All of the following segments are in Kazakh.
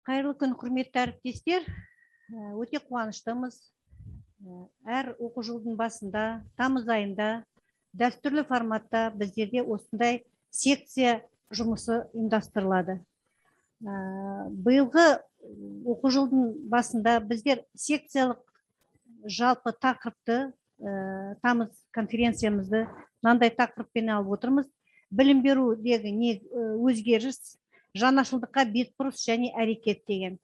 Қайырлы күн, құрметті әріптестер. Өте қуаныштымыз. Әр оқу жылдың басында, тамыз айында дәстүрлі форматта біздерде осындай секция жұмысы ұйымдастырылады. Биылғы оқу жылдың басында біздер секциялық жалпы тақырыпты, тамыз конференциямызды мынандай тақырыппен алып отырмыз. Білім берудегі өзгеріс, жаңашылдыққа бетбұрыс және әрекет деген.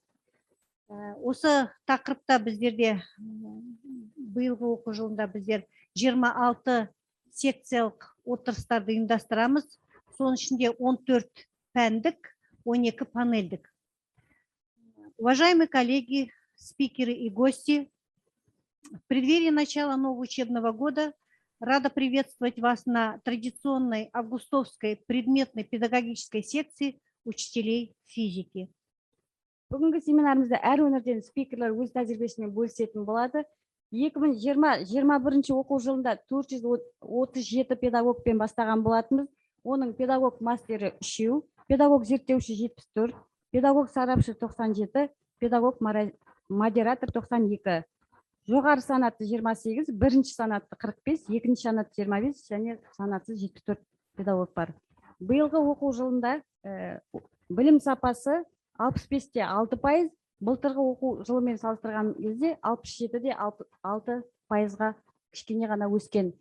Осы тақырыпта біздерде биылғы оқу жылында біздер 26 секциялық отырыстарды ұйымдастырамыз. Соның ішінде 14 пәндік, 12 панельдік. Уважаемые коллеги, спикеры и гости, в преддверии начала нового учебного года рада приветствовать вас на традиционной августовской предметной педагогической секции учителей физики. Бүгінгі семинарымызда әр өңірден спикерлер өз тәжірибесімен бөлісетін болады. 2020-21 оқу жылында 437 педагогпен бастаған болатынбыз. Оның педагог мастері 3, педагог зерттеуші 74, педагог сарапшы 97, педагог модератор 92. Жоғары санатты 28, бірінші санатты 45, екінші санатты 25 және санатсыз 74 педагог бар. Биылғы оқу жылында білім сапасы 65-те 6%, былтырғы оқу жылымен салыстырған кезде 67-де 6%-ға кішкене ғана өскен.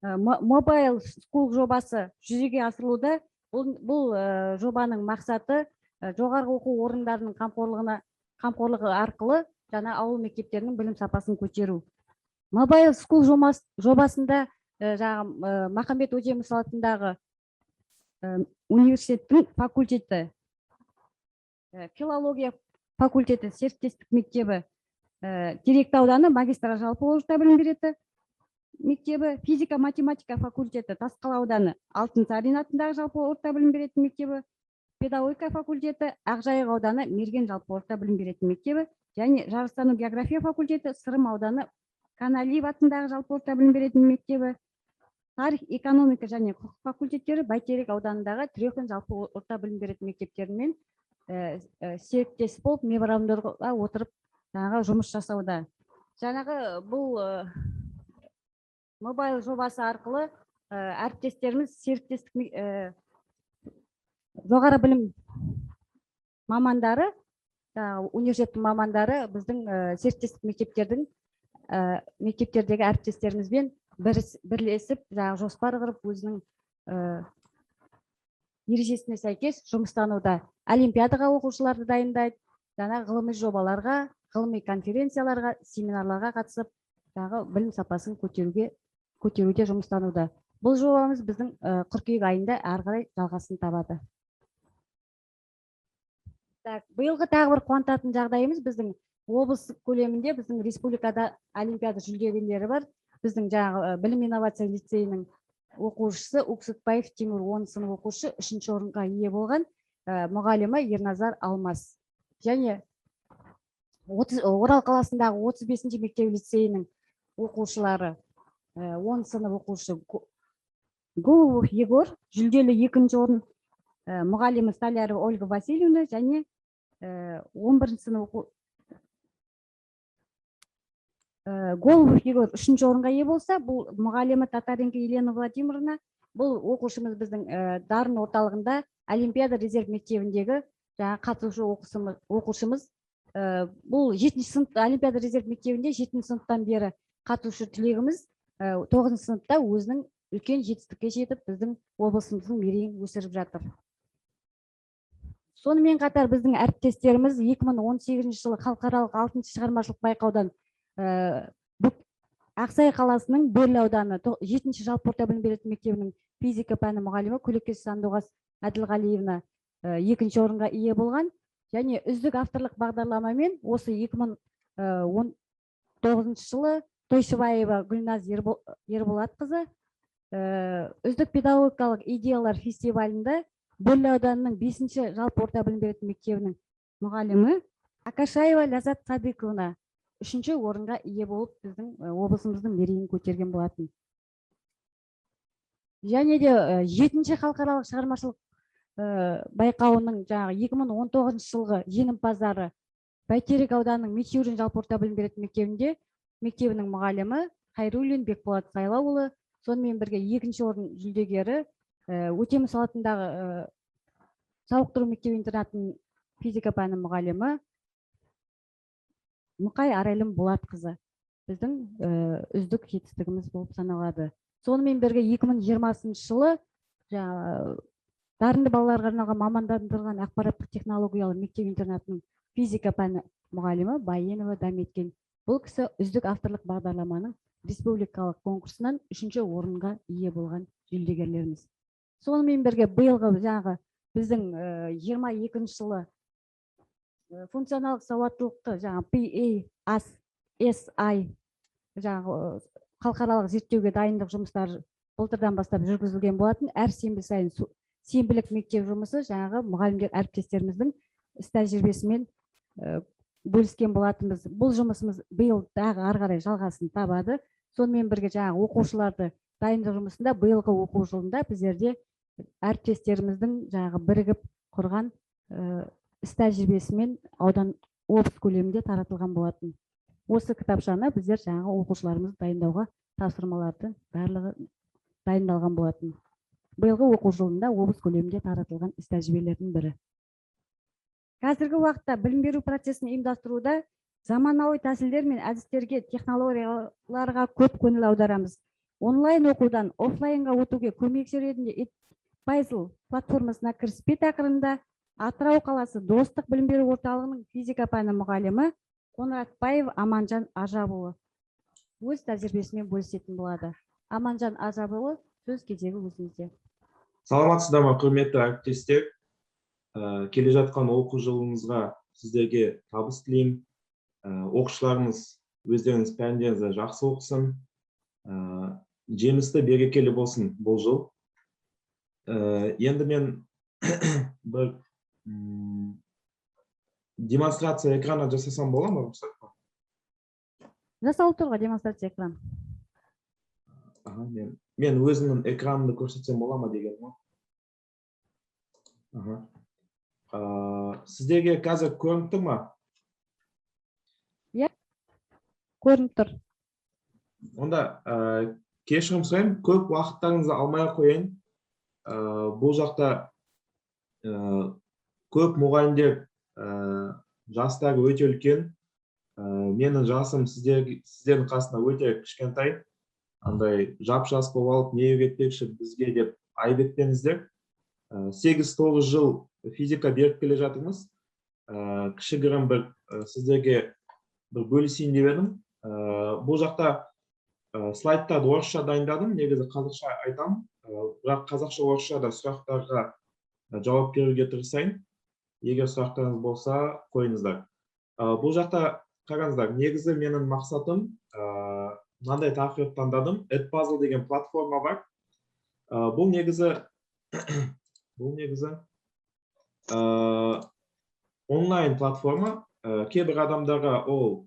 Mobile School жобасы жүзеге асырылуда. Бұл жобаның мақсаты жоғарғы оқу орындарының қамқорлығы арқылы жаңа ауыл мектептерінің білім сапасын көтеру. Mobile School жобасында Махамбет Өтемісов атындағы университеттің факультеті, филология факультеті, серіктестік мектебі, Теректі ауданы магистра жалпы орта білім беретін мектебі, физика математика факультеті, Тасқала ауданы Алтынсарин атындағы жалпы орта білім беретін мектебі, педагогика факультеті, Ақжайық ауданы Мерген жалпы орта білім беретін мектебі, және жарыстану география факультеті, Сырым ауданы Каналиев атындағы жалпы орта білім беретін мектебі, тарих, экономика және құқық факультеттері Бәйтерек ауданындағы Трехин жалпы орта білім беретін мектептерімен серіктес болып меморандумға отырып жұмыс жасауда. Бұл мобайл жобасы арқылы әріптестеріміз серіктестік жоғары білім мамандары, университеттің мамандары біздің серіктестік мектептердегі әріптестерімізбен бірлесіп, жоспар құрып, өзінің ережесіне сәйкес жұмыстануда. Олимпиадаға оқушыларды дайындайды, ғылыми жобаларға, ғылыми конференцияларға, семинарларға қатысып, білім сапасын көтеруде жұмыстануда. Бұл жобамыз біздің қыркүйек айында әрі қарай жалғасын табады. Биылғы тағы бір қуантатын жағдайымыз, біздің облыстық көлемінде біздің республикада олимпиада жүлдегерлері бар. Біздің білім инновация лицейінің оқушысы Уксутбаев Тимур 10 сынып оқушы 3-ші орынға ие болған, мұғалімі Ерназар Алмас. Және Орал қаласындағы 35-ші мектеп лицейінің оқушылары 10 сынып оқушы Голубов Егор, жүлделі 2-ші орын, мұғалімі Столярова Ольга Васильевна, және 11-ші сынып оқушы Голубов Егор 3-ші орынға ие болса, бұл мұғалімі Татаренко Елена Владимировна, бұл оқушымыз біздің дарын орталығында Олимпиада резерв мектебіндегі қатысушы оқушымыз. Бұл 7-ші сынып Олимпиада резерв мектебінде 7-ші сыныптан бері қатысушы түлегіміз 9-ші сыныпта өзінің үлкен жетістікке жетіп, біздің облысымыздың мерейін өсіріп жатыр. Сонымен қатар біздің әріптестеріміз 2018 жылы халықаралық 6-ші шығармашылық байқаудан Ақсай қаласының Бөрлі ауданы 7-ші жалпы орта білім беретін мектебінің физика пәні мұғалімі Көлекес Сандуғас Әділғалиевна 2-ші орынға ие болған, және үздік авторлық бағдарламамен осы 2019 жылы Тойшыбаева Гүлназ Ерболатқызы үздік педагогикалық идеялар фестивалінде Бөрлі ауданының 5-ші жалпы орта білім беретін мектебінің мұғалімі Акашаева Ляззат Садыковна 3-ші орынға ие болып, біздің облысымыздың мерейін көтерген болатын. Және де 7-ші халықаралық шығармашылық байқауының жаңағы 2019 жылғы жеңімпаздары Бәйтерек ауданының Мичурин жалпы орта білім беретін мектебінің мұғалімі Хайруллин Бекболат Сайлауұлы, сонымен бірге екінші орын жүлдегері Өтеміс атындағы сауықтыру мектеп интернатының физика пәні мұғалімі Мұқай Арайлым Болатқызы біздің үздік жетістігіміз болып саналады. Сонымен бірге 2020 жылы дарынды балаларға арналған мамандандырылған ақпараттық технологиялы мектеп интернатының физика пәні мұғалімі Байенова Дәметкен. Бұл кісі үздік авторлық бағдарламаның республикалық конкурсынан 3-ші орынға ие болған жүлдегерлеріміз. Сонымен бірге биылғы біздің 22 жылы функционалдық сауаттылықты PASI халықаралық зерттеуге дайындық жұмыстары былтырдан бастап жүргізілген болатын. Әр сенбі сайын сенбілік мектеп жұмысы мұғалімдер әріптестеріміздің іс тәжірибесімен бөліскен болатынбыз. Бұл жұмысымыз биыл ары қарай жалғасын табады. Сонымен бірге оқушыларды дайындық жұмысында биылғы оқу жылында біздерде әріптестеріміздің бірігіп құрған іс тәжірибесімен аудан облыс көлемінде таратылған болатын. Осы кітапшаны біздер оқушыларымызды дайындауға тапсырмаларды барлығы дайындалған болатын. Биылғы оқу жылында облыс көлемінде таратылған іс тәжірибелердің бірі. Қазіргі уақытта білім беру процесін ұйымдастыруда заманауи тәсілдер мен әдістерге, технологияларға көп көңіл аударамыз. Онлайн оқудан офлайнға өтуге көмекші ретінде Edpuzzle платформасына кіріспе тақырыбында Атырау қаласы Достық білім беру орталығының физика пәні мұғалімі Қоңыратбаев Аманжан Ажабұлы өз тәжірибесімен бөлісетін болады. Аманжан Ажабұлы, сөз кезегі өзіңізде. Саламатсыздар ма, құрметті әріптестер. Келе жатқан оқу жылыңызға сіздерге табыс тілеймін. Оқушыларыңыз өздеріңіз пәндеріңізді жақсы оқысын. Жемісті берекелі болсын бұл жыл. Енді мен бір демонстрация экрана жасасам бола ма? Жасалып тұрға демонстрация экран. Мен өзімнің экранымды көрсетсем бола ма деген ма? Сіздерге қазір көрініп тұр ма? Иә, көрініп тұр. Онда кешірім сұраймын, көп уақыттарыңызды алмай қояйын. Бұл жақта көп мұғалімдер жастары өте үлкен. Менің жасым сіздердің қасында өте кішкентай. Андай жап-жас болып алып, не үйретпекші бізге деп айып етпеңіздер. 8-9 жыл физика беріп келе жатырмыз. Кішігірім бір сіздерге бір бөлісейін деп едім. Бұл жақта слайдтарды орысша дайындадым, негізі қазақша айтамын. Бірақ қазақша орысша да сұрақтарға жауап беруге тырысайын. Егер сұрақтарыңыз болса, қойыңыздар. Бұл жақта қараңыздар, негізі менің мақсатым мынандай тақырып таңдадым. Edpuzzle деген платформа бар. Бұл негізі онлайн платформа. Кейбір адамдарға ол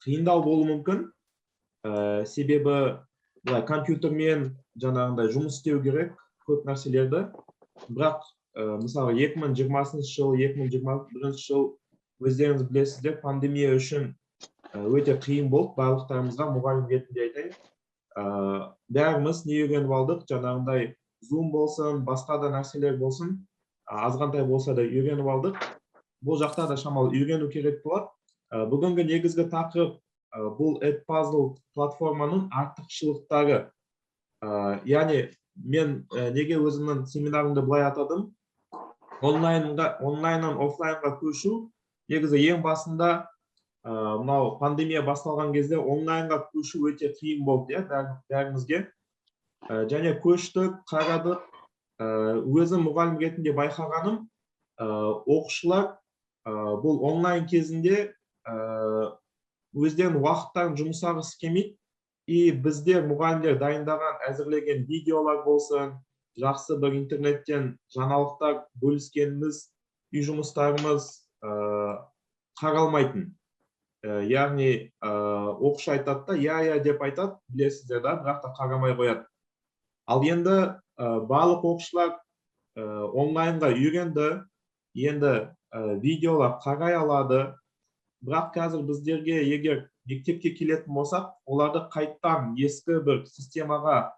қиындау болуы мүмкін. Себебі компьютермен жаңағындай жұмыс істеу керек көп нәрселерді. Бірақ мысалы 2020 жыл, 2021 жыл өздеріңіз білесіздер, пандемия үшін өте қиын болды. Барлықтарымызға мұғалім ретінде айтайын. Бәріміз не үйреніп алдық, жаңағындай Zoom болсын, басқа да нәрселер болсын, азғантай болса да үйреніп алдық. Бұл жақта да шамалы үйрену керек болады. Бүгінгі негізгі тақырып бұл Edpuzzle платформаның артықшылықтары. Яғни мен неге өзімнің семинарымды былай атадым? Онлайннан офлайнға көшу. Негізі ең басында мынау пандемия басталған кезде онлайнға көшу өте қиын болды, бәрімізге. Және көштік, қарадық. Өзім мұғалім ретінде байқағаным, оқушылар бұл онлайн кезінде өздерінің уақыттарын жұмсағысы келмейді. И біздер мұғалімдер дайындаған, әзірлеген видеолар болсын, жақсы бір интернеттен жаңалықтар бөліскеніміз, үй жұмыстарымыз қаралмайтын. Яғни оқушы айтады да, я деп айтады, білесіздер да, бірақ та қарамай қояды. Ал енді барлық оқушылар онлайнға үйренді, енді видеолар қарай алады. Бірақ қазір біздерге егер мектепке келетін болсақ, оларды қайттан ескі бір системаға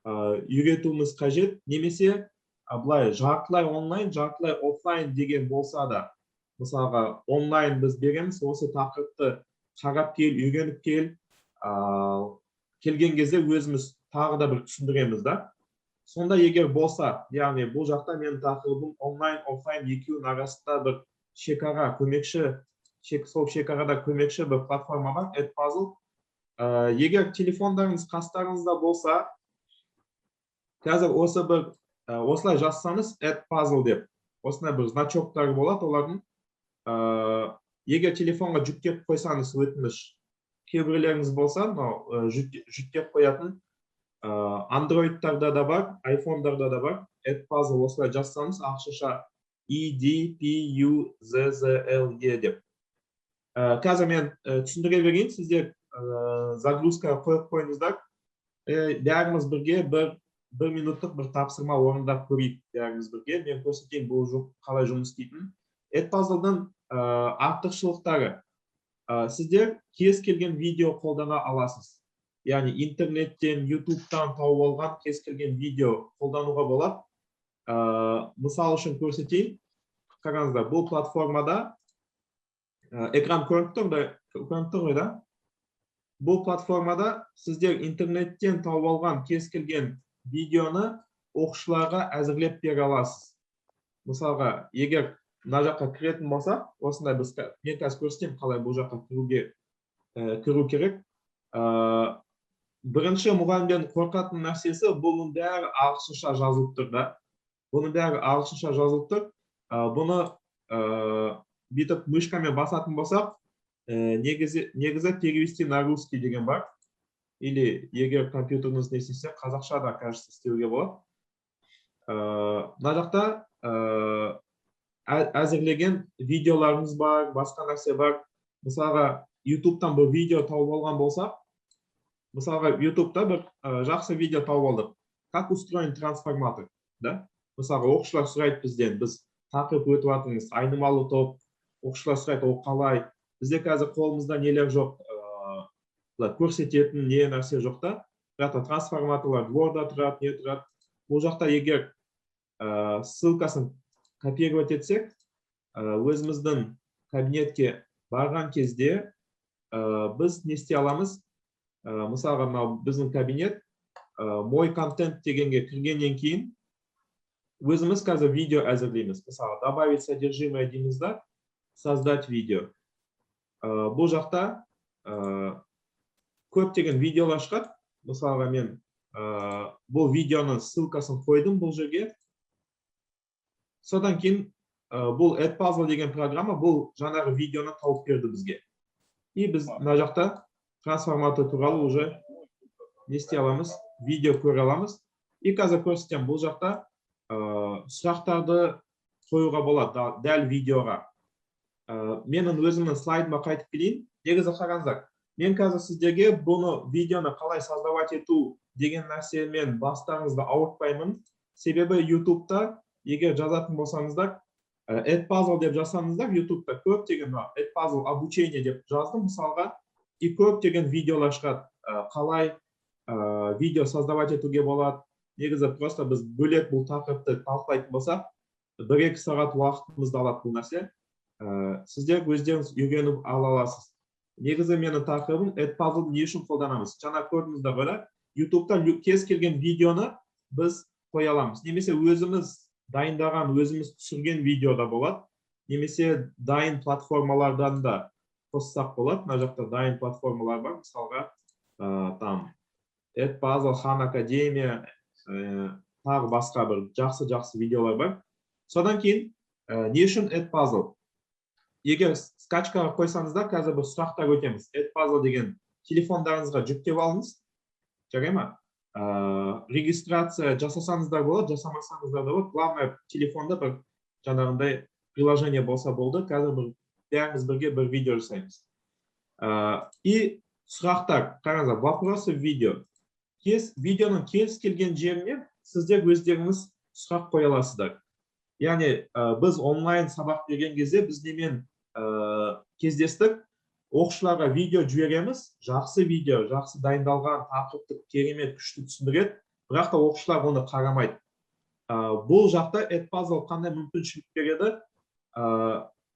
үйретуіміз қажет, немесе былай жартылай онлайн, жартылай офлайн деген болса да, мысалға онлайн біз береміз, осы тақырыпты қарап кел, үйреніп кел, келген кезде өзіміз тағы да бір түсіндіреміз да. Сонда егер болса, яғни бұл жақта менің тақырыбым онлайн, офлайн екеуінің арасында бір шекара, көмекші, сол шекарада көмекші бір платформа бар, Edpuzzle. Егер телефондарыңыз қастарыңызда болса, қазір осы бір осылай жазсаңыз Edpuzzle деп, осындай бір значоктары болады олардың. Егер телефонға жүктеп қойсаңыз өтініш, кейбіреулеріңіз болса, жүктеп қоятын Android'тарда да бар, iPhone'дарда да бар. Edpuzzle осылай жазсаңыз, ағылшынша EDPUZZLE деп. Қазір мен түсіндіре берейін, сіздер загрузка қойып қойыңыздар. Бәріміз бірге бір минуттық бір тапсырма орындап көрейік бәріміз бірге. Мен көрсетейін бұл қалай жұмыс істейтінін. Edpuzzle'дың артықшылықтары. Сіздер кез келген видео қолдана аласыз. Яғни интернеттен, ютубтан тауып алған кез келген видео қолдануға болады. Мысал үшін көрсетейін. Қараңыздар, бұл платформада экран көріп тұр да? Бұл платформада сіздер интернеттен тауып алған кез келген видеоны оқушыларға әзірлеп бере аласыз. Мысалға, егер мына жаққа кіретін болса, осындай мен қазір көрсетейін қалай бұл жаққа кіру керек. Бірінші мұғалімден қорқатын нәрсесі, бұның бәрі ағылшынша жазылып тұр да. Бұның бәрі ағылшынша жазылып тұр. Бұны бүйтіп мышкамен басатын болсақ, негізі перевести на русский деген бар. Или егер компьютеріңіз не істесе, қазақша да, кажется, істеуге болады. Мына жақта әзірлеген видеоларымыз бар, басқа нәрсе бар. Мысалға, ютубтан бір видео тауып алған болсақ, мысалға, ютубта бір жақсы видео тауып алдық. Как устроен трансформатор? Мысалға, оқушылар сұрайды бізден, біз тақырып өтіп жатырмыз, айнымалы топ, оқушылар сұрайды, ол қалай? Бізде қазір қолымызда нелер жоқ, көрсететін не нәрсе жоқ та. Бірақ трансформаторлар Word-да тұрады, не тұрады. Бұл жақта егер ссылкасын копировать етсек, өзіміздің кабинетке барған кезде біз не істей аламыз? Мысалға, біздің кабинет мой контент дегенге кіргеннен кейін өзіміз қазір видео әзірлейміз. Мысалға, добавить содержимое дейміз да, создать видео. Бұл жақта көптеген видеолар шығады. Мысалға, мен бұл видеоның ссылкасын қойдым бұл жерге. Содан кейін бұл Edpuzzle деген программа бұл жаңағы видеоны тауып берді бізге. И біз мына жақта трансформатор туралы уже не істей аламыз, видео көре аламыз. И қазір көрсетем, бұл жақта сұрақтарды қоюға болады, дәл видеоға. Менің өзімнің слайдыма қайтып келейін. Негізі қараңыздар, мен қазір сіздерге бұны видеоны қалай создавать ету деген нәрсемен бастарыңызды ауыртпаймын. Себебі ютубта егер жазатын болсаңыздар, Edpuzzle деп жазсаңыздар, ютубта көптеген Edpuzzle обучение деп жаздым мысалға, и көптеген видеолар шығады, қалай видео создавать етуге болады. Негізі просто біз бөлек бұл тақырыпты талқылайтын болсақ, 1-2 сағат уақытымызды алады бұл нәрсе. Сіздер өздеріңіз үйреніп ала аласыз. Негізі менің тақырыбым Edpuzzle не үшін қолданамыз. Жаңа көрдіңіздер ғой, ютубта кез келген видеоны біз қоя аламыз. Немесе өзіміз дайындаған, өзіміз түсірген видеода болады. Немесе дайын платформалардан да қоссақ болады. Мына жақта дайын платформалар бар. Мысалға, Edpuzzle, Khan Academia, тағы басқа бір жақсы видеолар бар. Содан кейін, не үшін Edpuzzle? Егер скачкаға қойсаңызда, қазір бір сұрақтар өтеміз. Edpuzzle деген телефондарыңызға жүктеп алыңыз. Жарай ма? Регистрация жасасаңыздар болады, жасамасаңыздар да болады. Главное, телефонда бір жаңағындай приложение болса болды. Қазір бәріміз бірге бір видео жасаймыз. И сұрақтар, қараңыздар, вопросы в видео. Видеоның кез келген жеріне сіздер өздеріңіз сұрақ қоя аласыздар. яғни біз онлайн сабақ берген кезде біз немен кездестік, оқушыларға видео жібереміз, жақсы видео, жақсы дайындалған, тақырыпты керемет күшті түсіндіреді, бірақ та оқушылар оны қарамайды. Бұл жақта Edpuzzle қандай мүмкіншілік береді?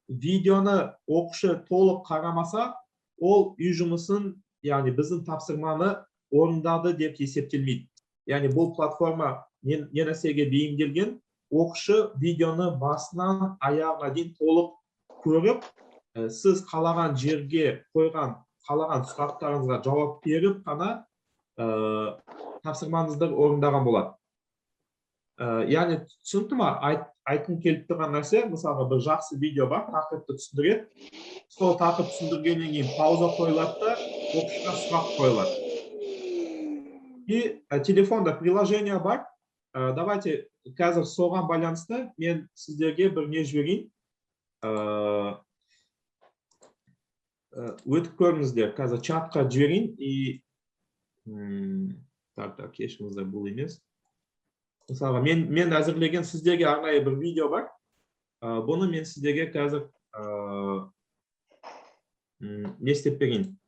Видеоны оқушы толық қарамаса, ол үй жұмысын, яғни біздің тапсырманы орындады деп есептелмейді. Яғни бұл платформа не нәрсеге бейімделген? Оқушы видеоны басынан аяғына дейін толық көріп, сіз қалаған жерге қойған, қалаған сұрақтарыңызға жауап беріп қана тапсырмаңызды орындаған болады. Яғни түсінікті ма? Айтқым келіп тұрған нәрсе, мысалға бір жақсы видео бар, тақырыпты түсіндіреді. Сол тақырып түсіндіргеннен кейін пауза қойылады да, оқушыға сұрақ қойылады. И телефонда приложение бар. Давайте қазір соған байланысты мен сіздерге бір не жіберейін. Өтіп көріңіздер, қазір чатқа жіберейін. И так, кешіңіздер, бұл емес. Мысалға, мен әзірлеген сіздерге арнайы бір видео бар. Бұны мен сіздерге қазір не істеп берейін.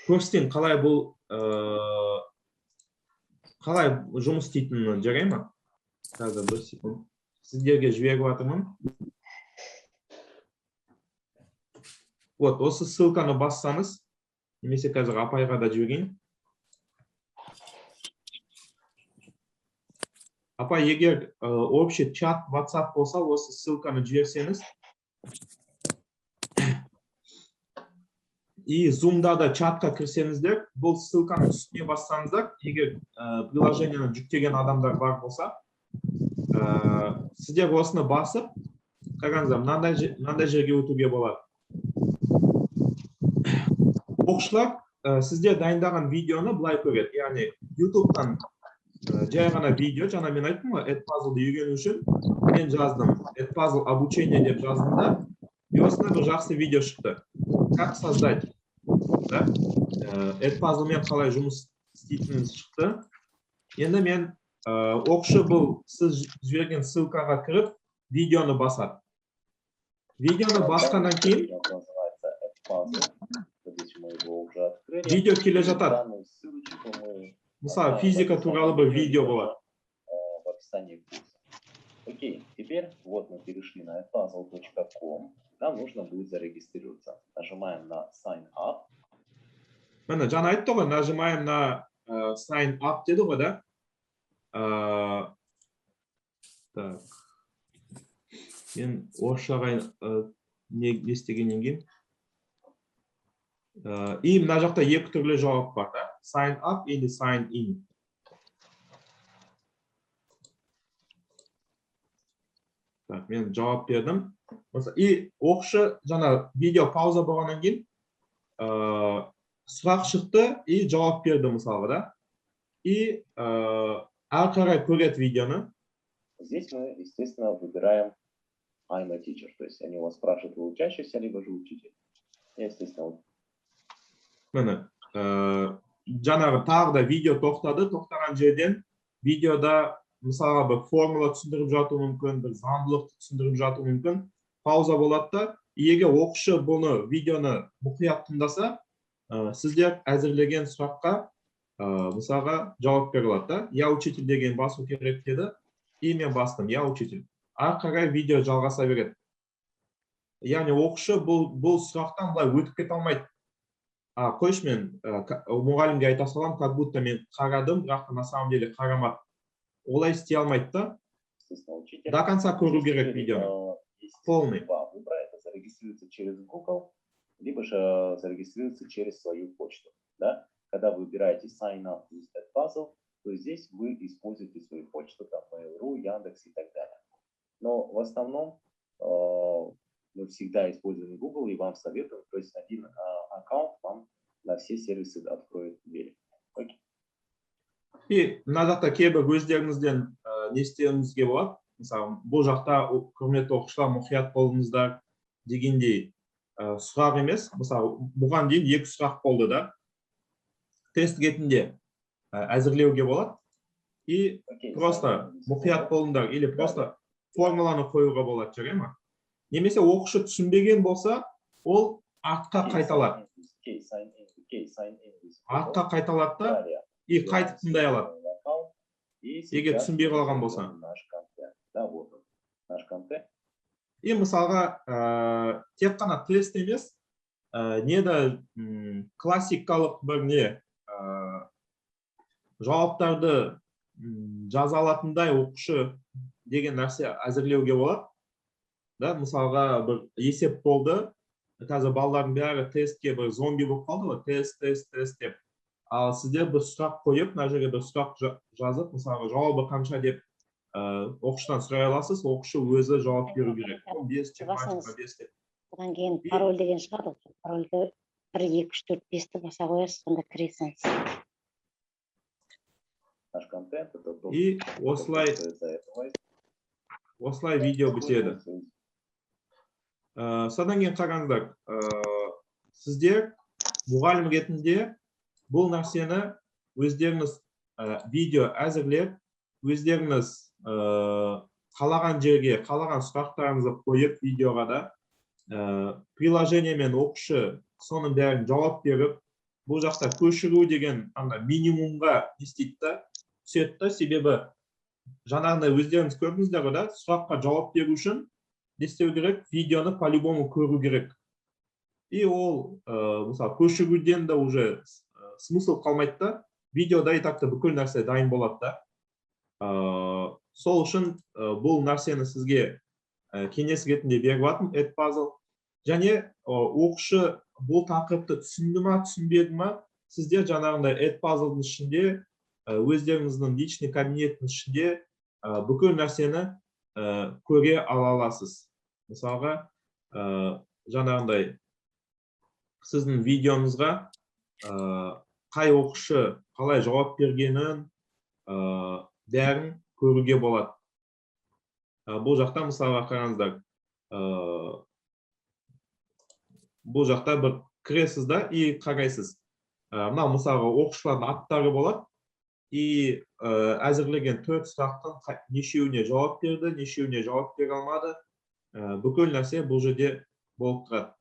Көрсетейін, қалай бұл қалай жұмыс істейтінін, жарай ма? Қазір бір секунд. Сіздерге жіберіп жатырмын. Вот, осы ссылканы бассаңыз, немесе қазір апайға да жіберейін. Апай, егер общий чат WhatsApp болса, осы ссылканы жіберсеңіз. И Zoom-да да чатқа кірсеңіздер, бұл ссылканы үстіне бассаңыздар, егер приложениені жүктеген адамдар бар болса, сіздер осыны басып, қараңыздар, мынандай жерге өтуге болады. Оқушылар сіздер дайындаған видеоны былай көреді. Яғни YouTube-тан жай ғана видео, жаңа мен айттым ғой, Edpuzzle-ды үйрену үшін мен жаздым. Edpuzzle обучение деп жаздым да, и осында бір жақсы видео шықты. Как создать? Edpuzzle-мен қалай жұмыс істейтінін шықты. Енді мен оқушы бұл сіз жіберген ссылкаға кіріп, видеоны басады. Видеоны басқаннан кейін видео келе жатады. Мысалы, физика туралы бір видео болады. Окей, теперь вот мы перешли на edpuzzle.com. Нам нужно будет зарегистрироваться. Нажимаем на Sign Up. Міне, жаңа айтты ғой, нажимаем на Sign Up деді ғой, да? Так. Мен орысшаға не естегеннен кейін. И мына жақта екі түрлі жауап бар, да? Sign Up или Sign In. Так, мен жауап бердім. И оқушы жаңа видео пауза болғаннан кейін сұрақ шықты и жауап берді мысалға, да? И ары қарай көреді видеоны. Здесь мы, естественно, выбираем I'm a teacher. То есть они у вас спрашивают, вы учащийся, либо же учитель. Естественно. Міне, жаңағы тағы да видео тоқтады. Тоқтаған жерден видеода мысалға бір формула түсіндіріп жату мүмкін, бір заңдылықты түсіндіріп жату мүмкін. Пауза болады да, егер оқушы бұны видеоны мұқият тыңдаса, сіздер әзірлеген сұраққа мысалға жауап бере алады да. Я учитель деген басу керек деді, и мен бастым, я учитель. Ары қарай видео жалғаса береді. Яғни оқушы бұл сұрақтан былай өтіп кете алмайды. Қойшы, мен мұғалімге айта салам, как будто мен қарадым, бірақ на самом деле қарамады. Олай істей алмайды да. До конца көру керек видеоны. Полный. Это зарегистрируется через Google, либо же зарегистрируется через свою почту. Да? Когда вы выбираете Sign Up with Edpuzzle, то здесь вы используете свою почту, там, Mail.ru, Яндекс и так далее. Но в основном мы всегда используем Google и вам советуем, то есть один аккаунт вам на все сервисы откроет двери. Окей. И мына жақта кейбір өздеріңізден не істеуіңізге болады. Мысалы, бұл жақта құрметті оқушылар мұқият болыңыздар дегендей сұрақ емес. Мысалы, бұған дейін екі сұрақ болды да. Тест кетінде әзірлеуге болады. и Окей, просто sign in мұқият болыңдар, или просто формуланы қоюға болады, жарай ма? Немесе оқушы түсінбеген болса, ол артқа қайталады. Артқа қайталады да, и қайтып тыңдай алады. Егер түсінбей қалған болса. Да, вот он, наш контент. И мысалға, тек қана тест емес, неде классикалық бір не, жауаптарды жаза алатындай оқушы деген нәрсе әзірлеуге болады. Да, мысалға бір есеп болды. Қазір балалардың бәрі тестке бір зомби болып қалды ғой, тест деп. Ал сіздер бір сұрақ қойып, мына жерге бір сұрақ жазып, мысалға жауабы қанша деп оқушыдан сұрай аласыз, оқушы өзі жауап беру керек. 15, 20, 25 деп. Одан кейін пароль деген шығады. Парольді 1, 2, 3, 4, 5-ті баса қоясыз, сонда кіресіңіз. Наш контент это то, И осылай видео бітеді. Содан кейін қараңдар, сіздер мұғалім ретінде бұл нәрсені өздеріңіз видео әзірлеп, өздеріңіз қалаған жерге, қалаған сұрақтарыңызды қойып видеоға да, приложениемен оқушы соның бәрін жауап беріп, бұл жақта көшіру деген минимумға істейді, түседі, себебі жаңағындай өздеріңіз көрдіңіздер ғой да, сұраққа жауап беру үшін не істеу керек, видеоны по-любому көру керек. И ол, мысалы, көшіруден де уже смысл қалмайды да, видеода и так-то бүкіл нәрсе дайын болады да. Сол үшін бұл нәрсені сізге кеңес ретінде беріп жатырмын, Edpuzzle. Және оқушы бұл тақырыпты түсінді ма, түсінбеді ма, сіздер жаңағындай Edpuzzle'дың ішінде, өздеріңіздің личный кабинеттің ішінде бүкіл нәрсені көре ала аласыз. Мысалға, жаңағындай сіздің видеоңызға қай оқушы қалай жауап бергенін бәрін көруге болады. Бұл жақта мысалға қараңыздар, бұл жақта бір кіресіз да и қарайсыз. Мынау мысалға оқушылардың аттары болады и әзірлеген 4 сұрақтың нешеуіне жауап берді, нешеуіне жауап бере алмады. Бүкіл нәрсе бұл жерде болып тұрады.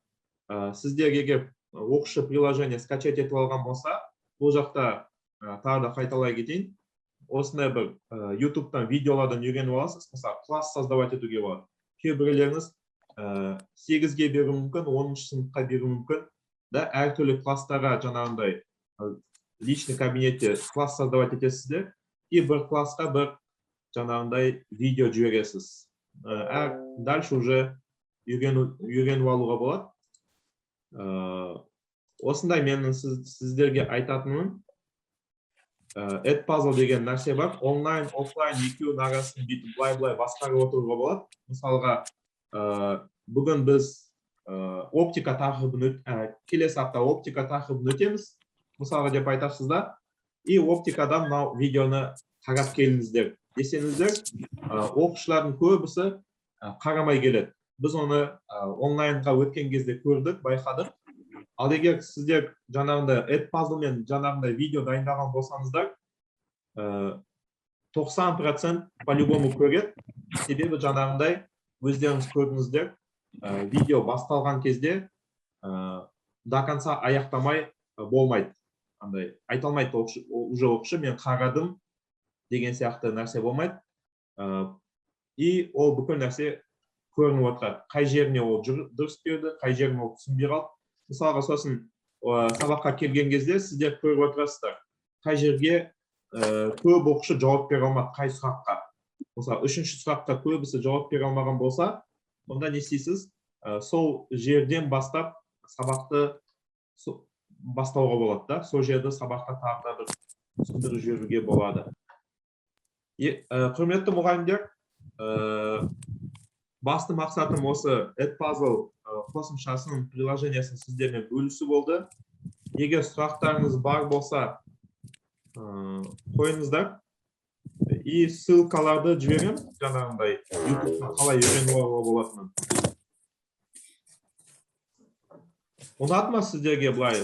Сіздер егер оқушы приложение скачать етіп алған болса, бұл жақта тағы да қайталай кетейін. Осындай бір YouTube-тан видеолардан үйреніп аласыз, мысалы, класс создавать етуге болады. Кейбіреулеріңіз 8-ге беру мүмкін, 10-шы сыныпқа беру мүмкін. Да, әртүрлі класстарға жаңағындай личный кабинетте класс создавать етесіздер, и бір классқа бір жаңағындай видео жібересіз. Дальше уже үйреніп алуға болады. Осындай менің сіздерге айтатыным, Edpuzzle деген нәрсе бар. Онлайн, офлайн екеуінің арасын бүйтіп былай басқарып отыруға болады. Мысалға, бүгін біз оптика тақырыбын келесі апта оптика тақырыбын өтеміз. Мысалға деп айтасыз да, и оптикадан мынау видеоны қарап келіңіздер десеңіздер, оқушылардың көбісі қарамай келеді. Біз оны онлайнға өткен кезде көрдік, байқадық. Ал егер сіздер жаңағындай Edpuzzle мен жаңағындай видео дайындаған болсаңыздар, 90% по-любому көреді. Себебі жаңағындай өздеріңіз көрдіңіздер, видео басталған кезде до конца аяқтамай болмайды. Айта алмайды уже оқушы, мен қарадым деген сияқты нәрсе болмайды. И ол бүкіл нәрсе көрініп отырады. Қай жеріне ол дұрыс берді, қай жеріне ол түсінбей қалды. Мысалға, сосын сабаққа келген кезде сіздер көріп отырасыздар. Қай жерге көп оқушы жауап бере алмады, қай сұраққа. Мысалы, 3-ші сұраққа көбісі жауап бере алмаған болса, онда не істейсіз? Сол жерден бастап сабақты бастауға болады да, сол жерді сабаққа тағы да бір түсіндіріп жіберуге болады. Құрметті мұғалімдер, басты мақсатым осы Edpuzzle қосымшасының приложениясын сіздермен бөлісу болды. Егер сұрақтарыңыз бар болса, қойыңыздар. И ссылкаларды жіберем, жаңағындай YouTube-тан қалай үйреніп алуға болатынын. Ұнады ма сіздерге былай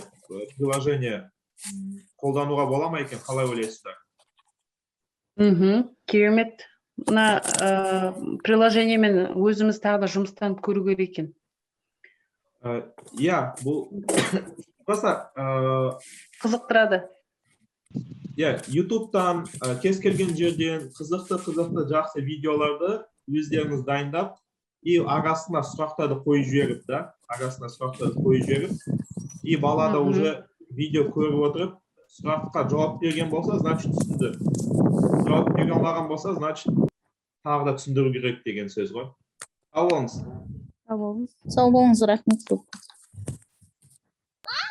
приложение қолдануға бола ма екен, қалай ойлайсыздар? Керемет. Мына приложениемен өзіміз тағы да жұмыстанып көру керек екен. Иә, бұл просто Қызықтырады. YouTube'дан кез келген жерден қызықты жақсы видеоларды өздеріңіз дайындап, и арасына сұрақтарды қойып жіберіп, и бала да уже видео көріп отырып, сұраққа жауап берген болса, значит түсінді. Жауап бере алмаған болса, значит тағы да түсіндіру керек деген сөз ғой. Сау болыңыз. Сау болыңыз. Сау болыңыз, рахмет көп.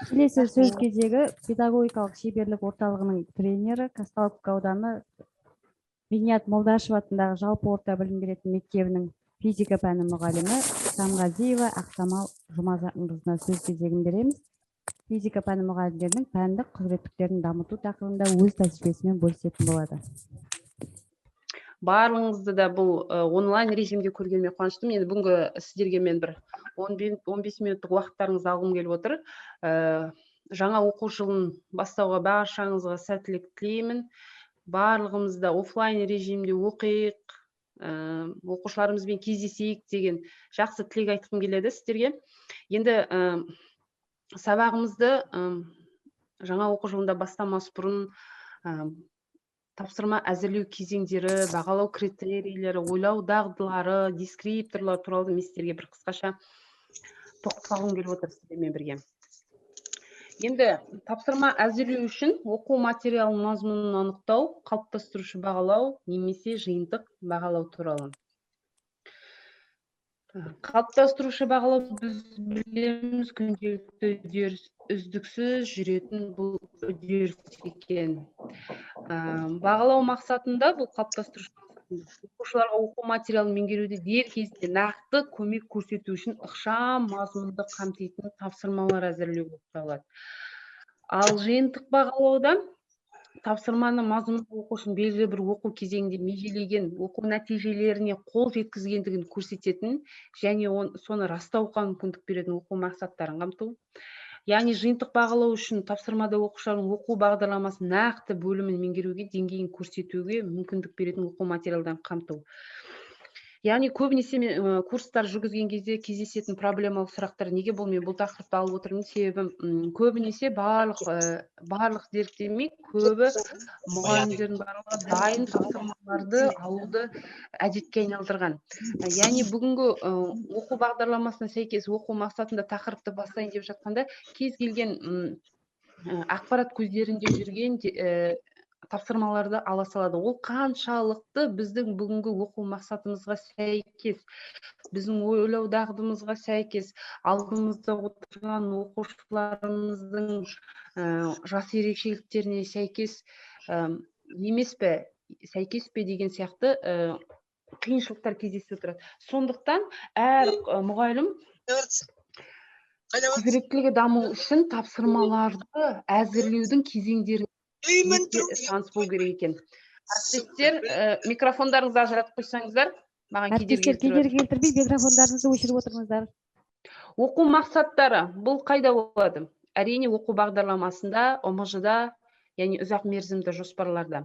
Келесі сөз кезегі педагогикалық шеберлік орталығының тренері, Казталовка ауданы Беният Молдашев атындағы жалпы орта білім беретін мектебінің физика пәні мұғалімі Самғазиева Ақсамал Жұмазақызына сөз кезегін береміз. Физика пәні мұғалімдерінің пәндік құзыреттіліктерін дамыту тақырыбында өз тәжірибесімен бөлісетін болады. Барлығыңызды да бұл онлайн режимде көргеніме қуаныштымын. Енді бүгінгі сіздерге мен бір 15 минуттық уақыттарыңызды алғым келіп отыр. Жаңа оқу жылын бастауға баршаңызға сәттілік тілеймін. Барлығымызда офлайн режимде оқиық, оқушыларымызбен кездесейік деген жақсы тілек айтқым келеді сіздерге. Енді сабағымызды жаңа оқу жылында бастамас бұрын тапсырма әзірлеу кезеңдері, бағалау критерийлері, ойлау дағдылары, дескрипторлар туралы мен сіздерге бір қысқаша тоқталғым келіп отыр сіздермен бірге. Енді тапсырма әзірлеу үшін оқу материалының мазмұнын анықтау, қалыптастырушы бағалау немесе жиынтық бағалау туралы. Қалыптастырушы бағалау біз білеміз күнделікті үдеріс, үздіксіз жүретін бұл үдеріс екен. Бағалау мақсатында бұл қалыптастырушы оқушыларға оқу материалын меңгеруде дер кезінде нақты көмек көрсету үшін ықшам мазмұнды қамтитын тапсырмалар әзірлеу болып табылады. Ал жиынтық бағалауда тапсырманы мазмұнды оқушының белгілі бір оқу кезеңінде межелеген оқу нәтижелеріне қол жеткізгендігін көрсететін және соны растауға мүмкіндік беретін оқу мақсаттарын қамту. Яғни жиынтық бағалау үшін тапсырмада оқушылардың оқу бағдарламасын нақты бөлімін меңгеруге, деңгейін көрсетуге мүмкіндік беретін оқу материалдан қамту. Яғни көбінесе курстар жүргізген кезде кездесетін проблемалық сұрақтар неге болмай бұл тақырыпты алып отырмын, себебі көбінесе барлық деректемей көбі мұғалімдердің барлығы дайын тапсырмаларды алуды әдетке айналдырған. Яғни бүгінгі оқу бағдарламасына сәйкес оқу мақсатында тақырыпты бастайын деп жатқанда кез келген ақпарат көздерінде жүрген тапсырмаларды ала салады. Ол қаншалықты біздің бүгінгі оқу мақсатымызға сәйкес, біздің ойлау дағдымызға сәйкес, алдымызда отырған оқушыларымыздың жас ерекшеліктеріне сәйкес емес пе, сәйкес пе деген сияқты қиыншылықтар кездесіп тұрады. Сондықтан әр мұғалім құзыреттілігі даму үшін тапсырмаларды әзірлеудің кезеңдерін шанс болу керек екен. Әріптестер, микрофондарыңызды ажыратып қойсаңыздар, маған кедергі келтірмей микрофондарыңызды өшіріп отырыңыздар. Оқу мақсаттары бұл қайда болады? Әрине оқу бағдарламасында, ОМЖ-да, яғни ұзақ мерзімді жоспарларда.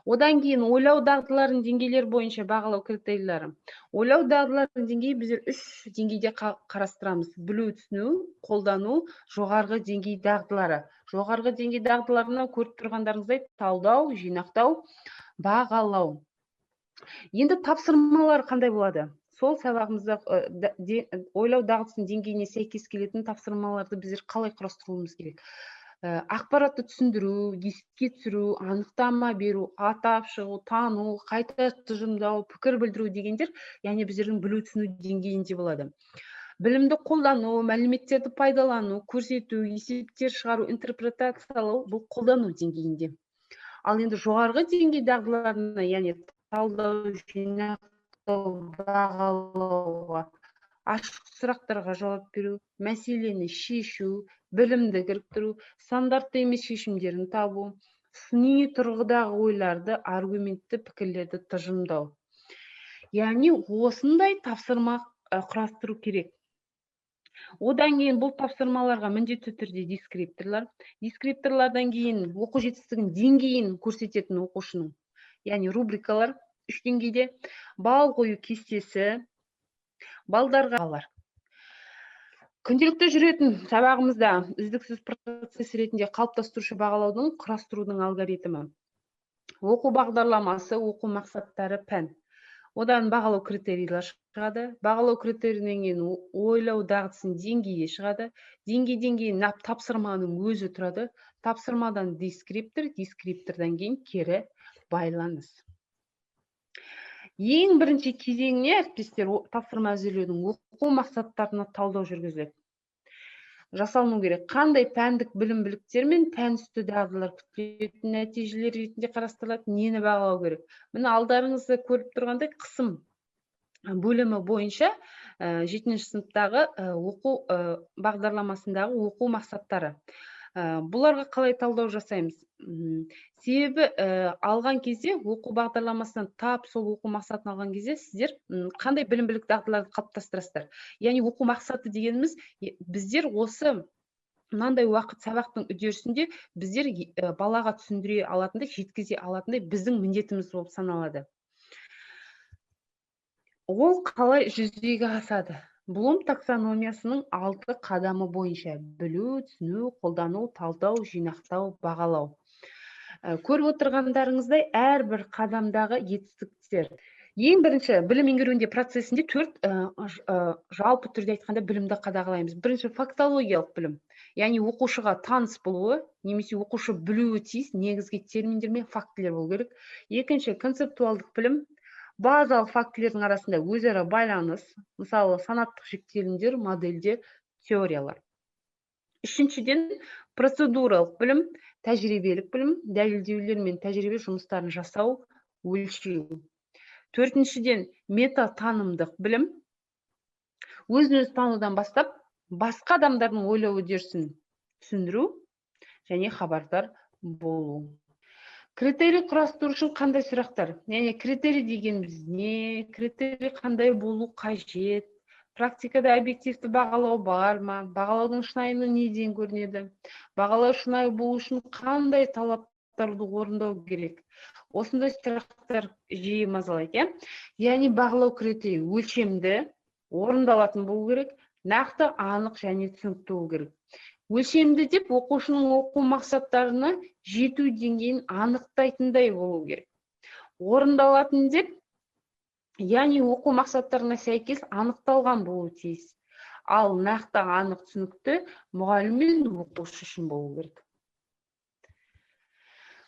Одан кейін ойлау дағдыларының деңгейлер бойынша бағалау критерийлері. Ойлау дағдыларының деңгейі біздер 3 деңгейде қарастырамыз. Білу, түсіну, қолдану, жоғарғы деңгей дағдылары. Жоғарғы деңгей дағдыларына көріп тұрғандарыңыздай талдау, жинақтау, бағалау. Енді тапсырмалар қандай болады? Сол сабағымызда ойлау дағдысының деңгейіне сәйкес келетін тапсырмаларды біздер қалай құрастыруымыз керек? Ақпаратты түсіндіру, еске түсіру, анықтама беру, атап шығу, тану, қайта тұжырымдау, пікір білдіру дегендер, яғни біздердің білу түсіну деңгейінде болады. Білімді қолдану, мәліметтерді пайдалану, көрсету, есептер шығару, интерпретациялау бұл қолдану деңгейінде. Ал енді жоғарғы деңгей дағдыларына, яғни талдау, жинақтау, бағалауға, ашық сұрақтарға жауап беру, мәселені шешу, білімді кіріктіру, стандартты емес шешімдерін табу, сыни тұрғыдағы ойларды, аргументті пікірлерді тұжырымдау. Яғни осындай тапсырма құрастыру керек. Одан кейін бұл тапсырмаларға міндетті түрде дескрипторлар. Дескрипторлардан кейін оқу жетістігінің деңгейін көрсететін оқушының. яғни рубрикалар 3 деңгейде, балл қою кестесі, балдарға алар. Күнделікті жүретін сабағымызда үздіксіз процесс ретінде қалыптастырушы бағалаудың құрастырудың алгоритмі. Оқу бағдарламасы, оқу мақсаттары, пән. Одан бағалау критерийлер шығады. Бағалау критерийінен кейін ойлау дағдысын деңгейі шығады. Деңгейден кейін тапсырманың өзі тұрады. Тапсырмадан дескриптор, дескриптордан кейін кері байланыс. Ең бірінші кезеңіне әріптестер тапсырма әзірлеудің оқу мақсаттарына талдау жүргізіледі. Жасалыну керек. Қандай пәндік білім-біліктер мен пән үсті дағдылар күтілетін нәтижелер ретінде қарастырылады, нені бағалау керек. Міне алдарыңызда көріп тұрғандай қысым бөлімі бойынша 7-ші сыныптағы оқу бағдарламасындағы оқу мақсаттары. Бұларға қалай талдау жасаймыз? Себебі алған кезде, оқу бағдарламасынан тап сол оқу мақсатын алған кезде сіздер қандай білім-білік дағдыларды қалыптастырасыздар. Яғни оқу мақсаты дегеніміз, біздер осы мынандай уақыт сабақтың үдерісінде біздер балаға түсіндіре алатындай, жеткізе алатындай біздің міндетіміз болып саналады. Ол қалай жүзеге асады? Блум таксономиясының 6 қадамы бойынша білу, түсіну, қолдану, талдау, жинақтау, бағалау. Көріп отырғандарыңыздай әрбір қадамдағы жетістіктер. Ең бірінші білім меңгеруінде процесінде 4 жалпы түрде айтқанда білімді қадағалаймыз. Бірінші фактологиялық білім, яғни оқушыға таныс болуы, немесе оқушы білуі тиіс негізгі терминдер мен фактілер болу керек. Екінші концептуалдық білім, базалық фактілердің арасында өзара байланыс, мысалы санаттық жіктелімдер, модельдер, теориялар. Үшіншіден процедуралық білім, тәжірибелік білім, дәлелдеулер мен тәжірибе жұмыстарын жасау, өлшеу. Төртіншіден метатанымдық білім, өзін-өзі танудан бастап, басқа адамдардың ойлау үдерісін түсіндіру және хабардар болу. Критерий құрастыру үшін қандай сұрақтар? Яғни критерий дегеніміз не? Критерий қандай болу қажет? Практикада объективті бағалау бар ма? Бағалаудың шынайылығы неден көрінеді? Бағалау шынайы болу үшін қандай талаптарды орындау керек? Осындай сұрақтар жиі мазалайды. Яғни бағалау критерий өлшемді, орындалатын болу керек, нақты, анық және түсінікті болу керек. Өлшемді деп оқушының оқу мақсаттарына жету деңгейін анықтайтындай болу керек. Орындалатын деп, яғни оқу мақсаттарына сәйкес анықталған болу тиіс. Ал нақты, анық, түсінікті мұғалім мен оқушы үшін болу керек.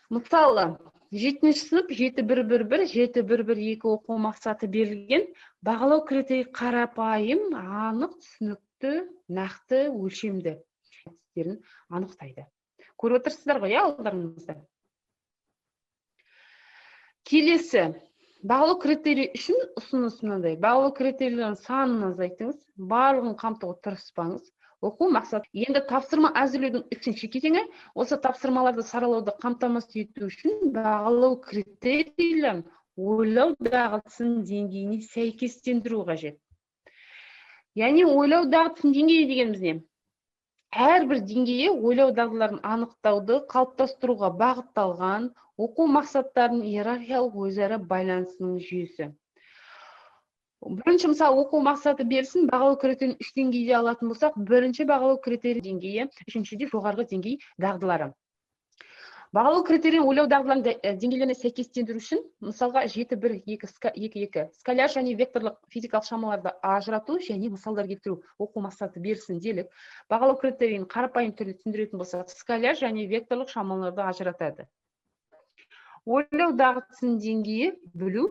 Мысалы, 7-ші сынып 7-1-1-1, 7-1-1-2 оқу мақсаты берілген. Бағалау критерий қарапайым, анық, түсінікті, нақты, өлшемді анықтайды. Көріп отырсыздар ғой, алдарыңызда. Келесі, бағалау критерий үшін ұсыныс мынандай. Бағалау критерийлерінің санын азайтыңыз, барлығын қамтуға тырыспаңыз. Оқу мақсат. Енді тапсырма әзірлеудің үшінші кезеңі, осы тапсырмаларды саралауды қамтамасыз ету үшін бағалау критерийлерін ойлау дағдысының деңгейіне сәйкестендіру қажет. Яғни ойлау дағдысының деңгейі дегеніміз не? Әрбір деңгейі ойлау дағдыларын анықтауды қалыптастыруға бағытталған оқу мақсаттарының иерархиялық өзара байланысының жүйесі. Бірінші мысалы оқу мақсаты берсін, бағалау критерийін 3 деңгейде алатын болсақ, бірінші бағалау критерий деңгейі, үшіншіде жоғарғы деңгей дағдылары. Бағалау критерийін ойлау дағдыларын деңгейлеріне сәйкестендіру үшін, мысалға 7-1-2 скаляр және векторлық физикалық шамаларды ажырату және мысалдар келтіру оқу мақсаты берсін делік. Бағалау критерийін қарапайым түрде түсіндіретін болсақ, скаляр және векторлық шамаларды ажыратады. Ойлау дағдысының деңгейі білу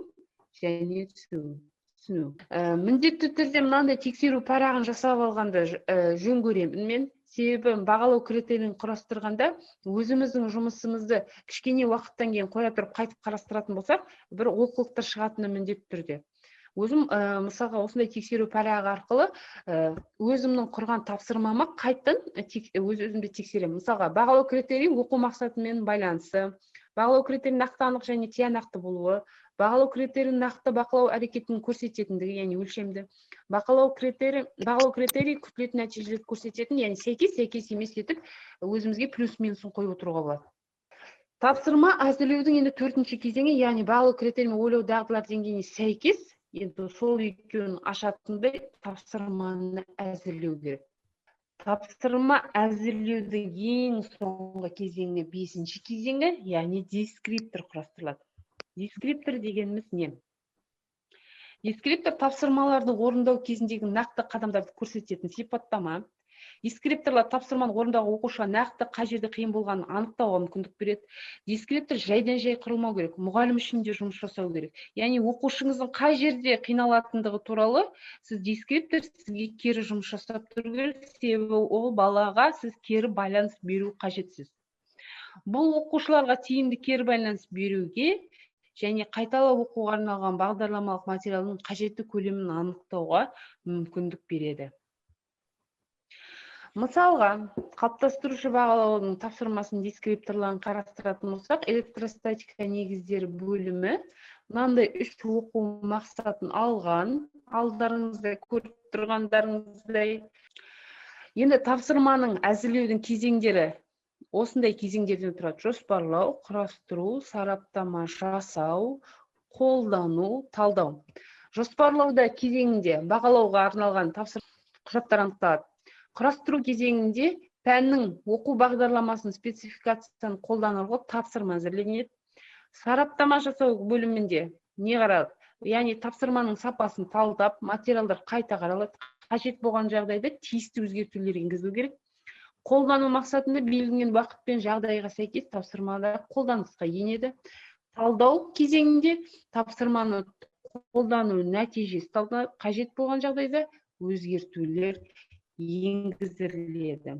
және түсіну. Міндетті түрде мынандай тексеру парағын жасап алғанды жөн көремін мен. Себебі бағалау критерийін құрастырғанда өзіміздің жұмысымызды кішкене уақыттан кейін қоя тұрып қайтып қарастыратын болсақ, бір олқылықтар шығатыны міндетті түрде. Өзім мысалға осындай тексеру парағы арқылы өзімнің құрған тапсырмама қайтын өзімді тексеремін. Мысалға бағалау критерий оқу мақсатымен байланысы, бағалау критерий нақты, анық және тиянақты болуы, бағалау критерий нақты бақылау әрекетінің көрсететіндігі, яғни өлшемді. Бағалау критерий күтілетін нәтижелерді көрсететін, яғни сәйкес емес етіп өзімізге плюс минусын қойып отыруға болады. Тапсырма әзірлеудің енді 4-ші кезеңі, яғни бағалау критерий мен ойлау дағдылар деңгейіне сәйкес, енді сол екеуін ашатындай тапсырманы әзірлеу керек. Тапсырма әзірлеудің ең соңғы кезеңі 5-ші кезеңі, яғни дескриптор құрастырылады. Дескриптор дегеніміз не? Дескриптор тапсырмаларды орындау кезіндегі нақты қадамдарды көрсететін сипаттама. Дескрипторлар тапсырманы орындауға оқушыға нақты қай жерде қиын болғанын анықтауға мүмкіндік береді. Дескриптор жайдан жай құрылмау керек, мұғалім үшін де жұмыс жасау керек. Яғни оқушыңыздың қай жерде қиналатындығы туралы сіз дескриптор сізге кері жұмыс жасап тұру керек, себебі ол балаға сіз кері байланыс беру қажетсіз. Бұл оқушыларға тиімді кері байланыс беруге және қайталап оқуға арналған бағдарламалық материалдың қажетті көлемін анықтауға мүмкіндік береді. Мысалға, қалыптастырушы бағалаудың тапсырмасын дескрипторларын қарастыратын болсақ, электростатика негіздері бөлімі мынандай 3 оқу мақсатын алған, алдарыңызда көріп тұрғандарыңыздай. Енді тапсырманың әзірлеудің кезеңдері осындай кезеңдерден тұрады: жоспарлау, құрастыру, сараптама жасау, қолдану, талдау. Жоспарлауда кезеңінде бағалауға арналған құжаттар анықталады. Құрастыру кезеңінде пәннің оқу бағдарламасын спецификациясын қолдануға тапсырма әзірленеді. Сараптама жасау бөлімінде не қаралады? Яғни тапсырманың сапасын талдап, материалдар қайта қаралады. Қажет болған жағдайда тиісті өзгертулер енгізу керек. Қолдану мақсатында белгіленген уақыт пен жағдайға сәйкес тапсырмада қолданысқа енеді. Талдау кезеңінде тапсырманы қолдану нәтижесі талданып, қажет болған жағдайда өзгертулер енгізіледі.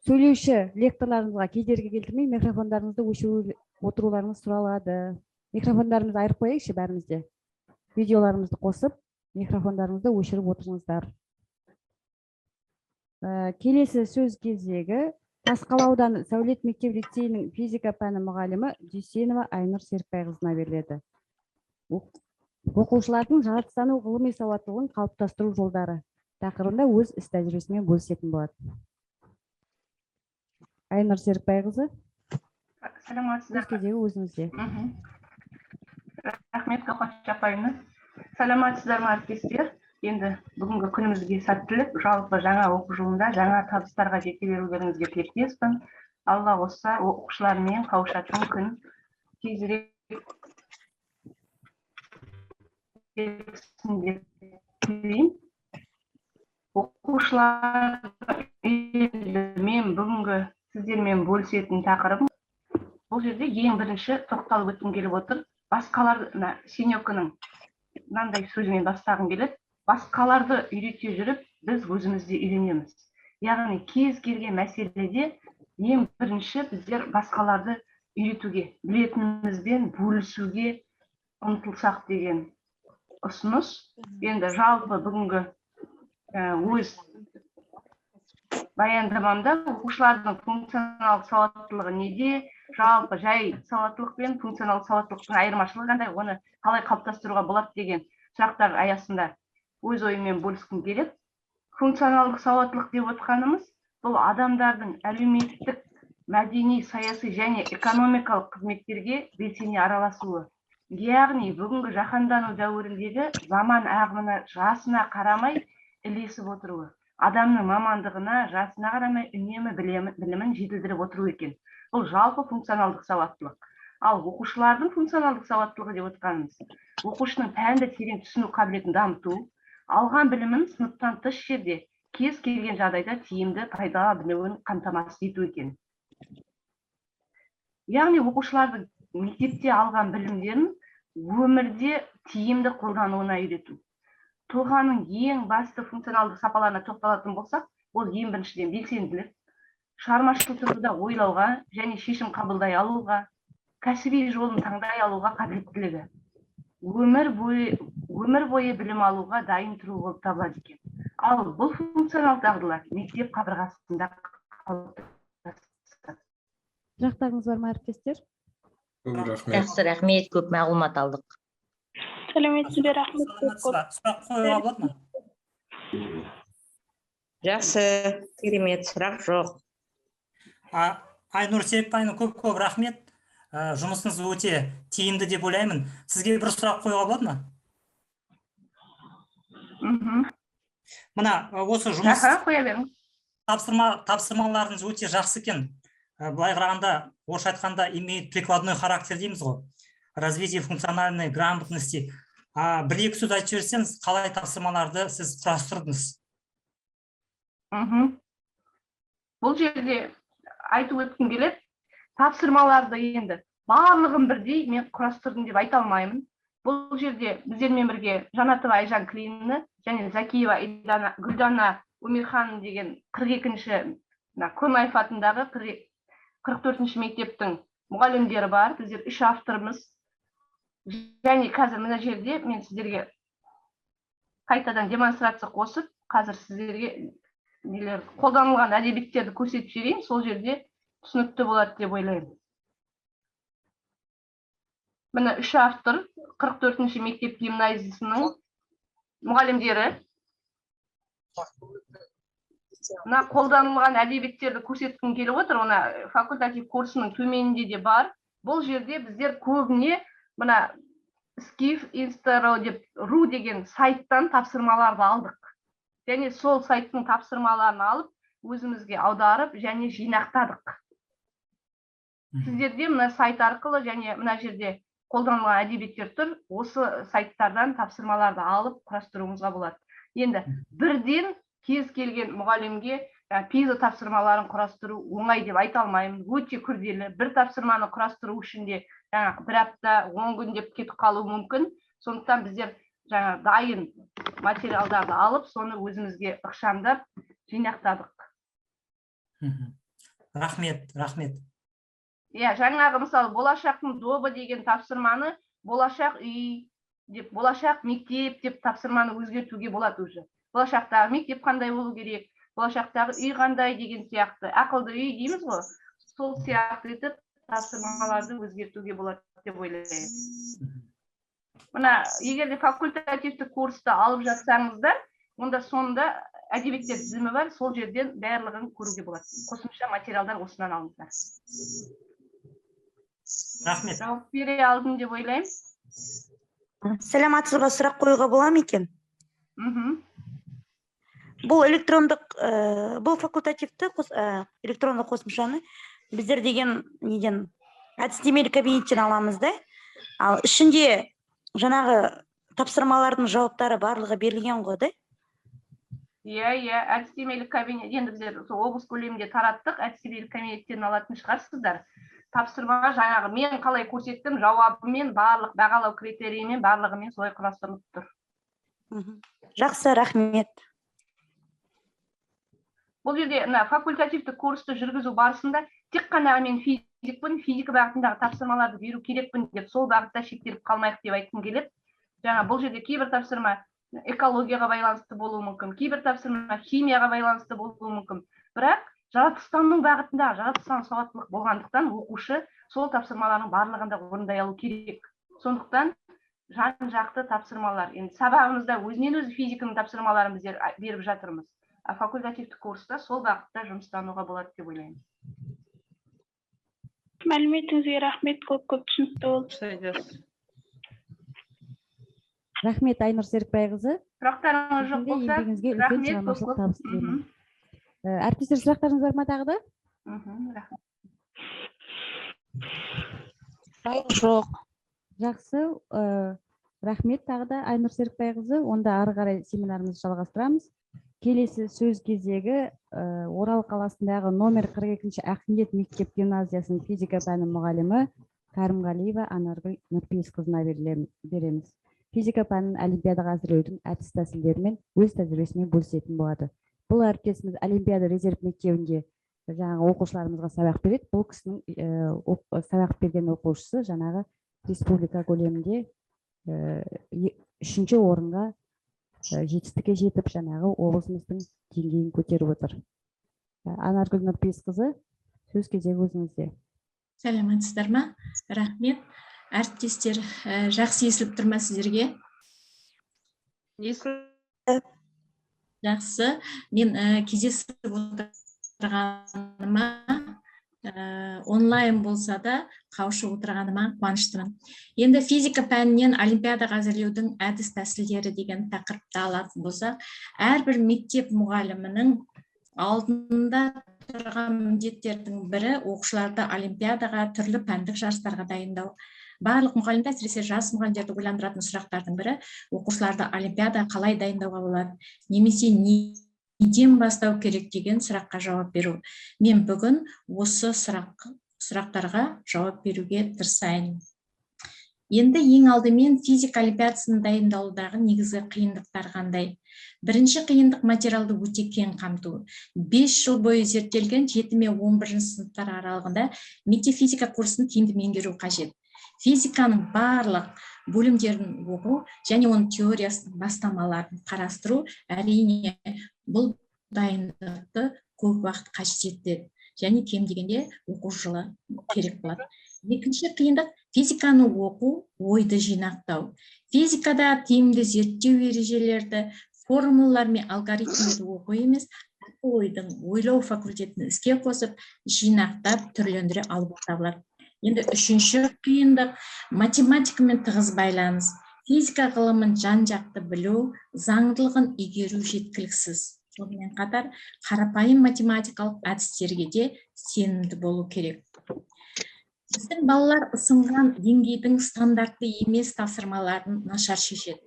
Сөйлеуші лекторларыңызға кедергі келтірмей, микрофондарыңызды өшіріп отыруларыңыз сұралады. Микрофондарымызды айырып қояйықшы бәрімізде. Видеоларымызды қосып, микрофондарыңызды өшіріп отырыңыздар. Келесі сөз кезегі Тасқала Сәулет мектеп лицейінің физика пәні мұғалімі Дүйсенова Айнұр Серікбайқызына беріледі. Оқушылардың жаратылыстану ғылыми сауаттылығын қалыптастыру жолдары тақырыбында өз іс тәжірибесімен бөлісетін болады. Айнұр Серікбайқызы, сөз кезегі өзіңізде. Рахмет, Тоқаш апайымыз. Саламатсыздар ма, әріптестер? Енді бүгінгі күнімізге сәттілік, жалпы жаңа оқу жылында жаңа табыстарға жете берулеріңізге тілектеспін. Алла қосса оқушылармен қауышатын күн тезірек тілеймін. Оқушылар, мен бүгінгі сіздермен бөлісетін тақырыбым. Бұл жерде ең бірінші тоқталып өткім келіп отыр. Басқаларына Сенеканың мынандай сөзімен бастағым келеді. Басқаларды үйрете жүріп, біз өзімізде үйренеміз. Яғни кез келген мәселеде ең бірінші біздер басқаларды үйретуге, білетінімізбен бөлісуге ұмтылсақ деген ұсыныс. Енді жалпы бүгінгі өз баяндамамда оқушылардың функционалдық сауаттылығы неде, жалпы жай сауаттылық пен функционалдық сауаттылықтың айырмашылығы қандай, оны қалай қалыптастыруға болады деген сұрақтар аясында өз ойыммен бөліскім келеді. Функционалдық сауаттылық деп отқанымыз бұл адамдардың әлеуметтік, мәдени, саяси және экономикалық қызметтерге белсене араласуы. Яғни бүгінгі жаһандану дәуіріндегі заман ағымына, жасына қарамай ілесіп отыруы. Адамның мамандығына, жасына қарамай үнемі білімін жетілдіріп отыру екен. Бұл жалпы функционалдық сауаттылық. Ал оқушылардың функционалдық сауаттылығы деп отқанымыз оқушының пәнді терең түсіну қабілетін дамыту, алған білімін сыныптан тыс жерде кез келген жағдайда тиімді пайдалана білуін қамтамасыз ету екен. Яғни оқушылардың мектепте алған білімдерін өмірде тиімді қолдануына үйрету. Тұлғаның ең басты функционалдық сапаларына тоқталатын болсақ, ол ең біріншіден белсенділік, шығармашыл тұрғыда ойлауға және шешім қабылдай алуға, кәсіби жолын таңдай алуға қабілеттілігі. Өмір бойы білім алуға дайын тұру болып табылады екен. Ал бұл функционалдық дағдылар мектеп қабырғасында қалыптасады. Сұрақтарыңыз бар ма, әріптестер? Жақсы, рахмет, көп мағлұмат алдық. Сәлеметсіздер, рахмет. Сұрақ қоюға болады ма? Жақсы, керемет, сұрақ жоқ. Айнұр Серікбайына көп рахмет. Жұмысыңыз өте тиімді деп ойлаймын. Сізге бір сұрақ қоюға болады ма? Мына осы жұмыс қоя беріңіз. тапсырмаларыңыз өте жақсы екен. Былай қарағанда, орысша айтқанда, имеет прикладной характер дейміз ғой. Развитие функциональной грамотности. Бір-екі сөз айтып жіберсеңіз, қалай тапсырмаларды сіз құрастырдыңыз? Бұл жерде айтып өткім келеді, тапсырмаларды енді барлығын бірдей мен құрастырдым деп айта алмаймын. Бұл жерде біздермен бірге Жанатова Айжан Клинні және Закиева Гүлдана Өмирхан деген 42-ші Көнаев атындағы 44-ші мектептің мұғалімдері бар. Біздер 3 авторымыз. Және қазір мына жерде мен сіздерге қайтадан демонстрация қосып, қазір сіздерге қолданылған әдебиеттерді көрсетіп жіберейін, сол жерде түсінікті болады деп ойлаймын. Міне 3 автор 44-ші мектеп гимназиясының мұғалімдері. Мына қолданылған әдебиеттерді көрсеткім келіп отыр, оны факультатив курсының төменінде де бар. Бұл жерде біздер көбіне мына Skif Instaro деп ру деген сайттан тапсырмаларды алдық. Және сол сайттың тапсырмаларын алып, өзімізге аударып және жинақтадық. Сіздерде мына сайт арқылы және мына жерде қолданылған әдебиеттер тұр, осы сайттардан тапсырмаларды алып құрастыруыңызға болады. Енді бірден кез келген мұғалімге пиза тапсырмаларын құрастыру оңай деп айта алмаймын, өте күрделі. Бір тапсырманы құрастыру үшін де бір апта, 10 күн деп кетіп қалуы мүмкін. Сондықтан біздер дайын материалдарды алып, соны өзімізге ықшамдап жинақтадық. Рахмет. Жаңағы мысалы болашақтың добы деген тапсырманы болашақ үй деп, болашақ мектеп деп тапсырманы өзгертуге болады уже. Болашақтағы мектеп қандай болу керек, болашақтағы үй қандай деген сияқты, ақылды үй дейміз ғой, сол сияқты етіп тапсырмаларды өзгертуге болады деп ойлаймын. Мына егер де факультативті курсты алып жатсаңыздар, онда сонда әдебиеттер тізімі бар, сол жерден барлығын көруге болады. Қосымша материалдар осынан алыңыздар. Рахмет. Жауап бере алдым деп ойлаймын. Сәлематсызға, сұрақ қоюға бола ма екен? Бұл электрондық, бұл факультативті электрондық қосымшаны біздер деген неден әдістемелік кабинеттен аламыз да. Ал ішінде жаңағы тапсырмалардың жауаптары барлығы берілген ғой да? Әдістемелік кабинет, енді біздер облыс көлемінде тараттық, әдістемелік кабинеттен алатын шығарсыздар. Тапсырмаға жаңағы мен қалай көрсеттім, жауабымен, барлық бағалау критерийімен, барлығымен солай құрастырылып тұр. Жақсы, рахмет. Бұл жерде факультативті курсты жүргізу барысында тек қана мен физикпін, физика бағытындағы тапсырмаларды беру керекпін деп, сол бағытта шектеліп қалмайық деп айтқым келеді. Жаңа бұл жерде кейбір тапсырма экологияға байланысты болуы мүмкін, кейбір тапсырма химияға байланысты болуы мүмкін. Бірақ жаратылыстану бағытында жаратылыстану сауаттылық болғандықтан оқушы сол тапсырмалардың барлығында орындай алу керек. Сондықтан жан-жақты тапсырмалар. Енді сабағымызда өзінен өзі физиканың тапсырмаларын біздер беріп жатырмыз. А факультативті курста сол бағытта жұмыстануға болады деп ойлаймын. Мәліметіңізге рахмет, көп түсінікті болды. Рахмет, Айнұр Серікбайқызы. Сұрақтарыңыз жоқ болса, рахмет. Әріптестер, сұрақтарыңыз бар ма тағы да? Жоқ. Жақсы, рахмет тағы да Айнұр Серікбайқызы. Онда ары қарай семинарымызды жалғастырамыз. Келесі сөз кезегі Орал қаласындағы номер 42-ші Ақниет мектеп гимназиясының физика пәні мұғалімі Кәрімғалиева Анаргүл Нұрпейісқызына береміз. Физика пәнін олимпиадаға әзірлеудің әдіс тәсілдерімен өз тәжірибесімен бөлісетін болады. Бұл әріптесіміз Олимпиада резерв мектебінде жаңағы оқушыларымызға сабақ береді. Бұл кісінің сабақ берген оқушысы жаңағы республика көлемінде 3-ші орынға жетістікке жетіп, жаңағы облысымыздың деңгейін көтеріп отыр. Анаргүл Нұрпейісқызы, сөз кезегі өзіңізде. Сәлеметсіздер ме? Рахмет. Әріптестер, жақсы естіліп тұр ма сіздерге? Жақсы. Мен кездесіп отырғаныма онлайн болса да қауышып отырғаныма қуаныштымын. Енді физика пәнінен олимпиадаға әзірлеудің әдіс тәсілдері деген тақырыпты алатын болсақ, әрбір мектеп мұғалімінің алдында тұрған міндеттердің бірі оқушыларды олимпиадаға, түрлі пәндік жарыстарға дайындау. Барлық мұғалімдер, әсіресе жас мұғалімдерді ойландыратын сұрақтардың бірі оқушыларды олимпиадаға қалай дайындауға болады, немесе неден бастау керек деген сұраққа жауап беру. Мен бүгін осы сұрақтарға жауап беруге тырысайын. Енді ең алдымен физика олимпиадасының дайындалудағы негізгі қиындықтар қандай? Бірінші қиындық материалды өте кең қамту. 5 жыл бойы зерттелген 7 мен 11 сыныптар аралығында мектеп физика курсын тиімді меңгеру қажет. Физиканың барлық бөлімдерін оқу және оның теориясының бастамаларын қарастыру әрине бұл дайындықты көп уақыт қажет етеді және кем дегенде оқу жылы керек болады. Екінші қиындық физиканы оқу, ойды жинақтау. Физикада тиімді зерттеу ережелерді, формулалар мен алгоритмдерді оқу емес, ойдың ойлау факультетін іске қосып, жинақтап, түрлендіре алып табылады. Енді үшінші қиындық математикамен тығыз байланыс. Физика ғылымын жан-жақты білу, заңдылығын игеру жеткіліксіз. Сонымен қатар қарапайым математикалық әдістерге де сенімді болу керек. Біздің балалар ұсынған деңгейдің стандартты емес тапсырмаларын нашар шешеді.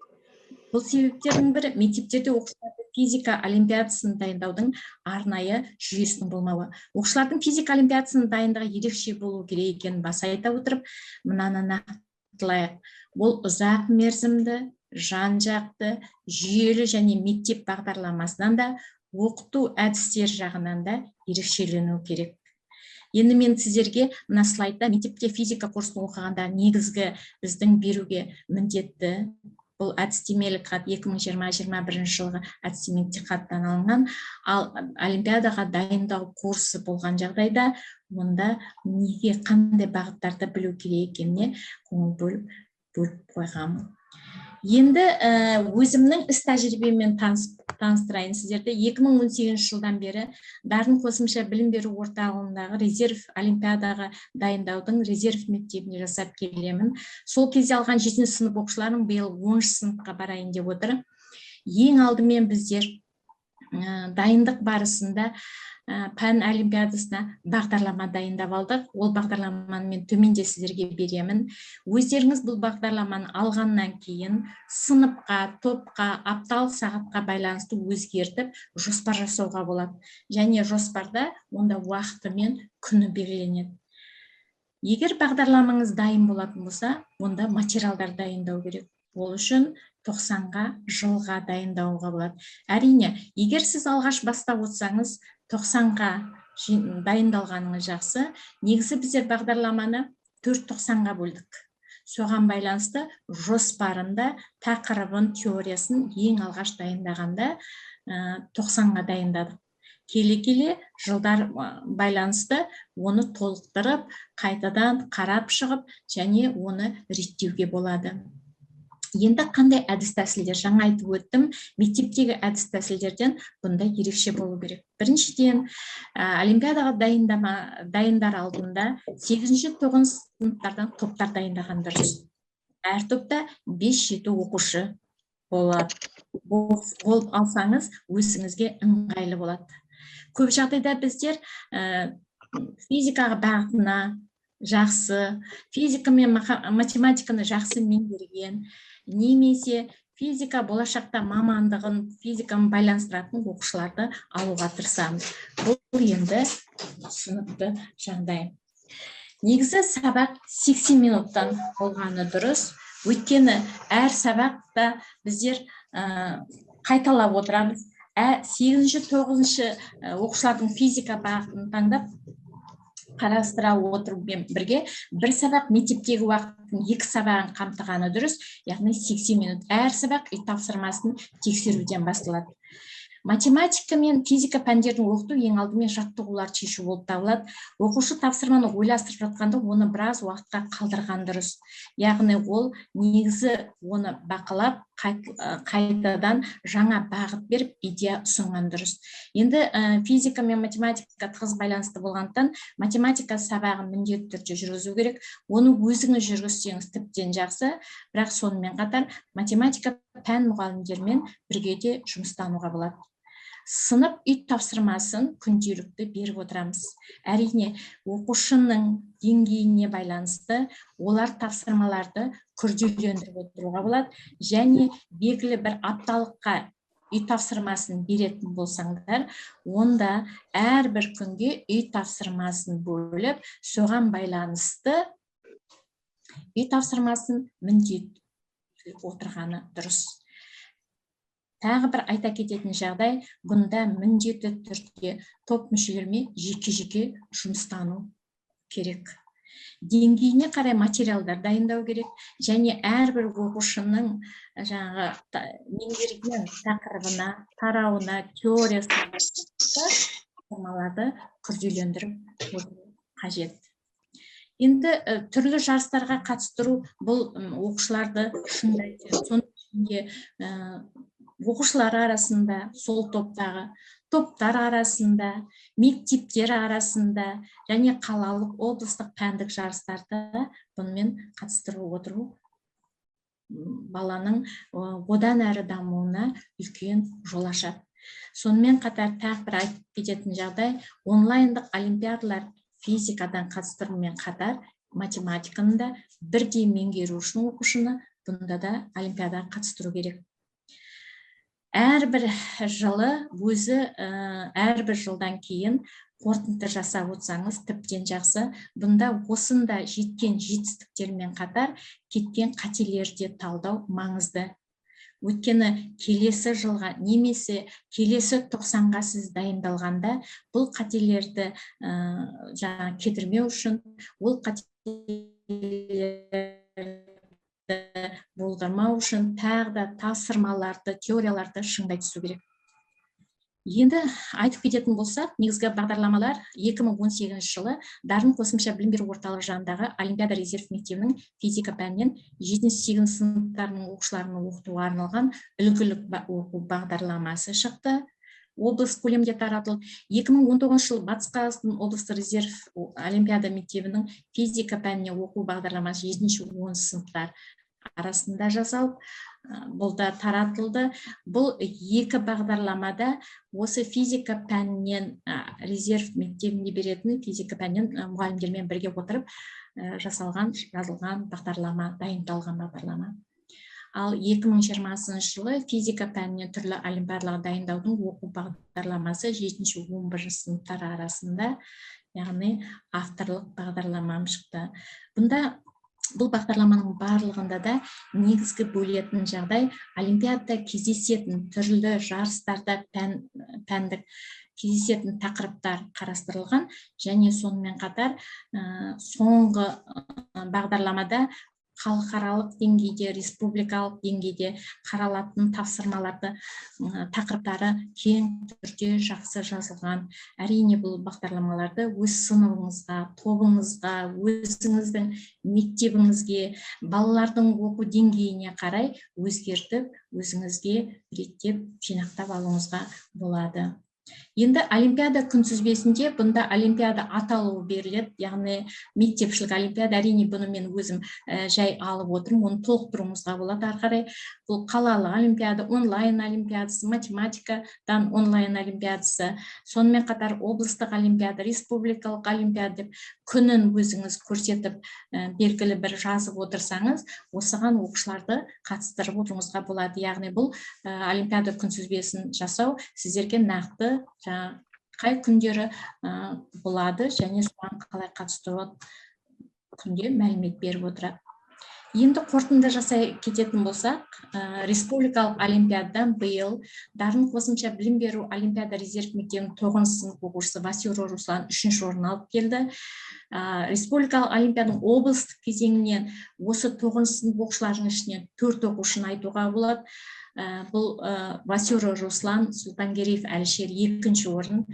Бұл себептердің бірі мектептерде оқушыларды физика олимпиадасын дайындаудың арнайы жүйесінің болмауы. Оқушылардың физика олимпиадасының дайындығы ерекше болу керек екенін баса айта отырып, мынаны нақтылайық. Ол ұзақ мерзімді, жан-жақты, жүйелі және мектеп бағдарламасынан да, оқыту әдістер жағынан да ерекшелену керек. Енді мен сіздерге мына слайдта мектепте физика курсын оқығанда негізгі біздің беруге міндетті бұл әдістемелік хат 2020-21 жылғы әдістемелік хаттан алынған, ал олимпиадаға дайындау курсы болған жағдайда онда неге қандай бағыттарды білу керек екеніне көңіл бөліп қойғанмын. Енді өзімнің іс тәжірибемен таныстырайын сіздерді. 2018 жылдан бері Дарын қосымша білім беру орталығындағы резерв олимпиадаға дайындаудың резерв мектебіне жасап келемін. Сол кезде алған 7 сынып оқушыларым биыл 10 сыныпқа барайын деп отыр. Ең алдымен біздер дайындық барысында пән олимпиадасына бағдарлама дайындап алдық. Ол бағдарламаны мен төменде сіздерге беремін. Өздеріңіз бұл бағдарламаны алғаннан кейін сыныпқа, топқа, апталық сағатқа байланысты өзгертіп, жоспар жасауға болады. Және жоспарда онда уақыты мен күні белгіленеді. Егер бағдарламаңыз дайын болатын болса, онда материалдар дайындау керек. Ол үшін 90-ға жылға дайындауға болады. Әрине, егер сіз алғаш бастап отырсаңыз, 90-ға дайындалғаныңыз жақсы. Негізі біздер бағдарламаны 490-ға бөлдік. Соған байланысты жоспарында тақырыбын, теориясын ең алғаш дайындағанда 90-ға дайындадық. Келе-келе жылдар байланысты оны толықтырып, қайтадан қарап шығып, және оны реттеуге болады. Енді қандай әдіс тәсілдер? Жаңа айтып өттім, мектептегі әдіс тәсілдерден бұнда ерекше болу керек. Біріншіден, олимпиадаға дайындар алдында 8-9 сыныптардан топтар дайындаған дұрыс. Әр топта 5-7 оқушы болады. Болып алсаңыз, өзіңізге ыңғайлы болады. Көп жағдайда біздер физикаға бағытына жақсы, физика мен математиканы жақсы меңгерген, немесе физика болашақта мамандығын физикамен байланыстыратын оқушыларды алуға тырысамыз. Бұл енді сыныпты жағдай. Негізі сабақ 80 минуттан болғаны дұрыс. Өйткені әр сабақта біздер қайталап отырамыз. 8-9 оқушылардың физика бағытын таңдап қарастыра отырумен бірге бір сабақ мектептегі уақыттың 2 сабағын қамтығаны дұрыс, яғни 80 минут. Әр сабақ үй тапсырмасын тексеруден басталады. Математика мен физика пәндерін оқыту ең алдымен жаттығулар шешу болып табылады. Оқушы тапсырманы ойластырып жатқанда оны біраз уақытқа қалдырған дұрыс. Яғни ол негізі оны бақылап, қайтадан жаңа бағыт беріп идея ұсынған дұрыс. Енді физика мен математика тығыз байланысты болғандықтан математика сабағын міндетті түрде жүргізу керек. Оны өзіңіз жүргізсеңіз тіптен жақсы, бірақ сонымен қатар математика пән мұғалімдермен бірге де жұмыстануға болады. Сынып үй тапсырмасын күнделікті беріп отырамыз. Әрине, оқушының деңгейіне байланысты олар тапсырмаларды күрделендіріп отыруға болады, және белгілі бір апталыққа үй тапсырмасын беретін болсаңдар, онда әрбір күнге үй тапсырмасын бөліп, соған байланысты үй тапсырмасын міндетті отырғаны дұрыс. Тағы бір айта кететін жағдай, бұнда міндетті түрде топ мүшелермен жеке-жеке жұмыстану керек. Деңгейіне қарай материалдар дайындау керек, және әрбір оқушының меңгерген тақырыбына, тарауына, теориясына тапсырмаларды күрделендіріп отыру қажет. Енді түрлі жарыстарға қатыстыру бұл оқушыларды шыңдайды. Соның ішінде оқушылар арасында, сол топтағы топтар арасында, мектептер арасында және қалалық облыстық пәндік жарыстарда бұнымен қатыстыру отыру баланың одан әрі дамуына үлкен жол ашады. Сонымен қатар тағы бір айтып кететін жағдай, онлайндық олимпиадалар физикадан қатыстырумен қатар математиканы да бірдей меңгеру үшін оқушыны бұнда да олимпиадаға қатыстыру керек. Әрбір жылдан кейін қорытынды жасап отырсаңыз тіптен жақсы. Бұнда осында жеткен жетістіктермен қатар кеткен қателерді талдау маңызды. Өйткені келесі жылға немесе келесі 90-ға сіз дайындалғанда бұл қателерді кетірмеу үшін, ол қателерді болдырмау үшін тағы да тапсырмаларды, теорияларды шыңдай түсу керек. Енді айтып кететін болсақ, негізгі бағдарламалар 2018 жылы Дарын қосымша білім беру орталығы жанындағы Олимпиада резерв мектебінің физика пәнінен 7-8 сыныптарының оқушыларын оқытуға арналған үлгілік оқу бағдарламасы шықты. Облыс көлемінде таратылды. 2019 жылы Батыс Қазақстан облыстық резерв Олимпиада мектебінің физика пәніне оқу бағдарламасы 7-10 сыныптар арасында жасалып, бұл да таратылды. Бұл екі бағдарламада осы физика пәнінен резерв мектебіне беретін физика пәнінен мұғалімдермен бірге отырып жазылған бағдарлама, дайындалған бағдарлама. Ал 2020 жылы физика пәнінен түрлі олимпиадаларға дайындаудың оқу бағдарламасы 7-11 сыныптар арасында, яғни авторлық бағдарлама шықты. Бұнда бұл бағдарламаның барлығында да негізгі бөлетін жағдай олимпиадада кездесетін түрлі жарыстарда пәндік кездесетін тақырыптар қарастырылған, және сонымен қатар соңғы бағдарламада халықаралық деңгейде, республикалық деңгейде қаралатын тапсырмаларды тақырыптары кең түрде жақсы жазылған. Әрине бұл бағдарламаларды өз сыныбыңызға, тобыңызға, өзіңіздің мектебіңізге, балалардың оқу деңгейіне қарай өзгертіп, өзіңізге реттеп, жинақтап алуыңызға болады. Енді олимпиада күнтізбесінде бұнда олимпиада аталуы беріледі, яғни мектепшілік олимпиада, әрине бұны мен өзім жай алып отырмын, оны толықтыруымызға болады ары қарай. Бұл қалалық олимпиада, онлайн олимпиадасы, математикадан онлайн олимпиадасы, сонымен қатар облыстық олимпиада, республикалық олимпиада деп күнін өзіңіз көрсетіп белгілі бір жазып отырсаңыз, осыған оқушыларды қатыстырып отыруыңызға болады. Яғни бұл олимпиада күнтізбесін жасау сіздерге нақты қай күндері болады және соған қалай қатыстыру күнде мәлімет беріп отырады. Енді қорытынды жасай кететін болсақ, республикалық олимпиададан биыл Дарын қосымша білім беру Олимпиада резерв мектебінің 9 сынып оқушысы Васюра Руслан 3-ші орын алып келді. Республикалық олимпиаданың облыстық кезеңінен осы 9 сынып оқушыларының ішінен 4 оқушыны айтуға болады. Бұл Васюра Руслан, Сұлтангереев Әлішер 2-ші орын,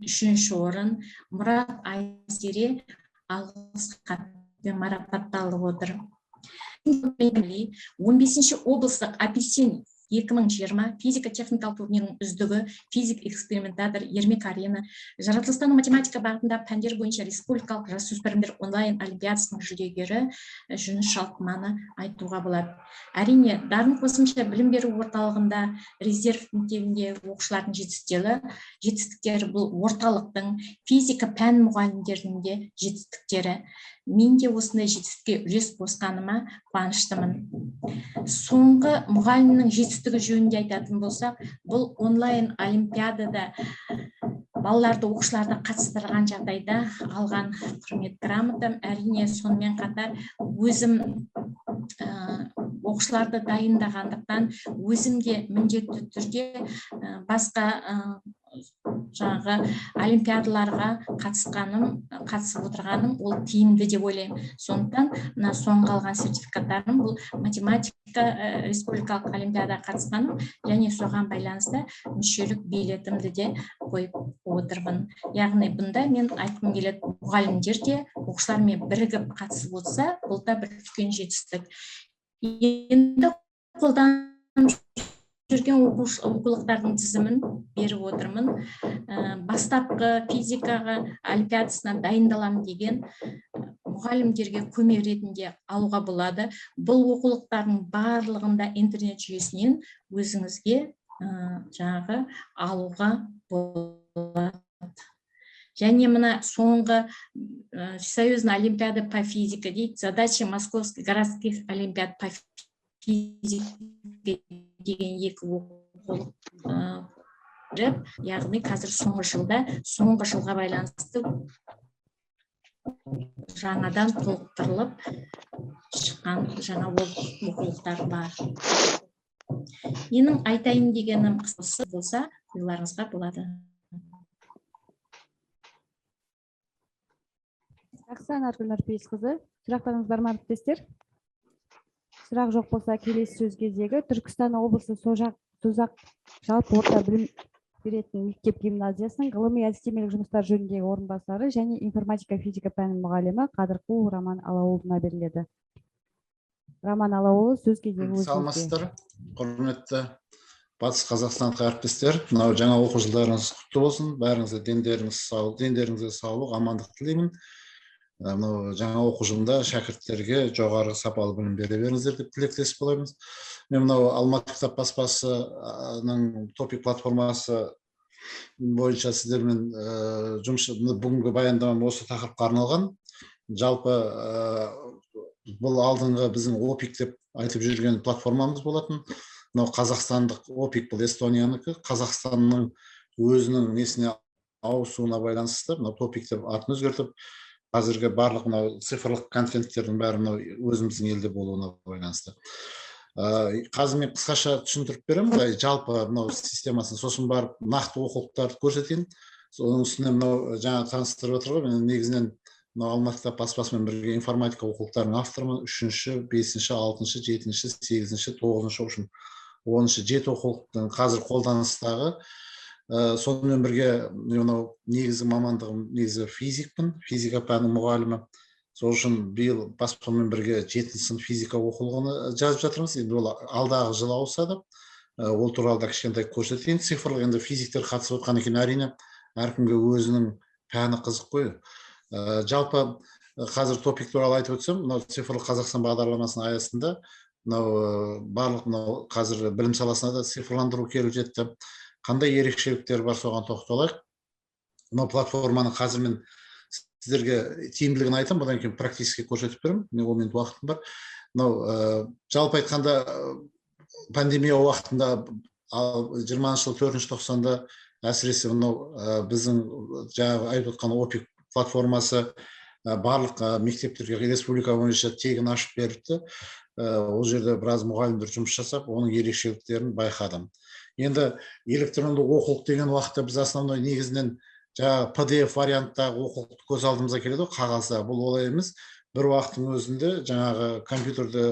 3-ші орын, Мұрат Айсере алғыс хатпен марапатталып отыр. 15-ші облыстық апельсин 2020 физика-техникалық турнирінің үздігі физик экспериментатор Ермек Арена, жаратылыстану математика бағытында пәндер бойынша республикалық жасөспірімдер онлайн олимпиадасының жүлдегері Жүніс Шалтманы айтуға болады. Әрине, дарын қосымша білім беру орталығында резерв мектебінде оқушылардың жетістіктері бұл орталықтың физика пән мұғалімдерінің де жетістіктері. Мен де осындай жетістікке үлес қосқаныма қуаныштымын. Соңғы мұғалімнің жетістігі жөнінде айтатын болсақ, бұл онлайн олимпиадада балаларды, оқушыларды қатыстырған жағдайда алған құрмет грамотам. Әрине, сонымен қатар өзім оқушыларды дайындағандықтан өзім де міндетті түрде басқа жаңағы олимпиадаларға қатысып отырғаным ол тиімді деп ойлаймын. Сондықтан мына соңғы алған сертификаттарым бұл математика республикалық олимпиадаға қатысқаным және соған байланысты мүшелік билетімді де қойып отырмын. Яғни бұнда мен айтқым келеді, мұғалімдер де оқушылармен бірігіп қатысып отырса, бұл да бір үлкен жетістік. Енді қолданып жүрген оқулықтардың тізімін беріп отырмын. Бастапқы физикаға олимпиадасына дайындаламын деген мұғалімдерге көмек ретінде алуға болады. Бұл оқулықтардың барлығында интернет жүйесінен өзіңізге жаңағы алуға болады. Және мына соңғы Всесоюзная олимпиада по физике дейді, задача московских городских олимпиад по физике деген екі оқулық, яғни қазір соңғы жылға байланысты жаңадан толықтырылып шыққан жаңа оқулықтар бар. Менің айтайын дегенім қысқасы болса, ойларыңызға болады. Жақсы, Анаргүл Нұрпейісқызы, сұрақтарыңыз бар ма, әріптестер? Сұрақ жоқ болса, келесі сөз кезегі Түркістан облысы Созақ жалпы орта білім беретін мектеп гимназиясының ғылыми әдістемелік жұмыстар жөніндегі орынбасары және информатика физика пәнінің мұғалімі Қадырқұл Роман Алауұлына беріледі. Роман Алауұлы, сөз кезегі өзіңізде. Саламатсыздар, құрметті Батыс Қазақстандық әріптестер. Мынау жаңа оқу жылдарыңыз құтты болсын. Бәріңізге дендеріңізге саулық, амандық тілеймін. Жаңа оқу жылында шәкірттерге жоғары сапалы білім бере беріңіздер деп тілектес боламыз. Мен мынау Алматы кітап баспасының топик платформасы бойынша сіздермен бүгінгі баяндамам осы тақырыпқа арналған. Жалпы бұл алдыңғы біздің ОПИК деп айтып жүрген платформамыз болатын. Мынау қазақстандық ОПИК, бұл Эстониянікі, Қазақстанның өзінің несіне ауысуына байланысты мынау топик деп атын өзгертіп, қазіргі барлық мынау цифрлық контенттердің бәрі мынау өзіміздің елде болуына байланысты. Қазір мен қысқаша түсіндіріп беремін, жалпы мынау системасын, сосын барып нақты оқулықтарды көрсетейін. Оның үстіне мынау жаңа таныстырып отырған, мен негізінен мынау Алматы кітап баспасымен бірге информатика оқулықтарының авторымын. 3-ші, 5-ші, 6-ші, 7-ші, 8-ші, 9-ші, 10-ші, 7 оқулықтың қазір қолданыстағы. Сонымен бірге негізі мамандығым негізі физикпін, физика пәнінің мұғалімі. Сол үшін биыл баспамен бірге 7-ші сынып физика оқулығын жазып жатырмыз. Енді ол алдағы жылы ауысады. Ол туралы да кішкентай көрсетейін. Цифрлық енді физиктер қатысып отқан екен, әрине әркімге өзінің пәні қызық қой. Жалпы қазір топик туралы айтып өтсем, мынау цифрлық Қазақстан бағдарламасының аясында барлық қазір білім саласына да цифрландыру келіп жетті. Қандай ерекшеліктер бар, соған тоқталайық. Мынау платформаны қазір мен сіздерге тиімділігін айтам, бұдан кейін практически көрсетіп беремін. Ол мен уақытым бар. Мынау жалпы айтқанда пандемия уақытында 20-шы жыл 4-ші тоқсанда әсіресе мынау біздің жаңағы айтып отқан ОПИК платформасы барлық мектептерге республика бойынша тегін ашып беріпті. Ол жерде біраз мұғалімдер жұмыс жасап, оның ерекшеліктерін байқадым. Енді электронды оқулық деген уақытта біз основной негізінен жаңағы PDF варианттағы оқулықты көз алдымызға келеді, қағазда. Бұл олай емес. Бір уақыттың өзінде жаңағы компьютерде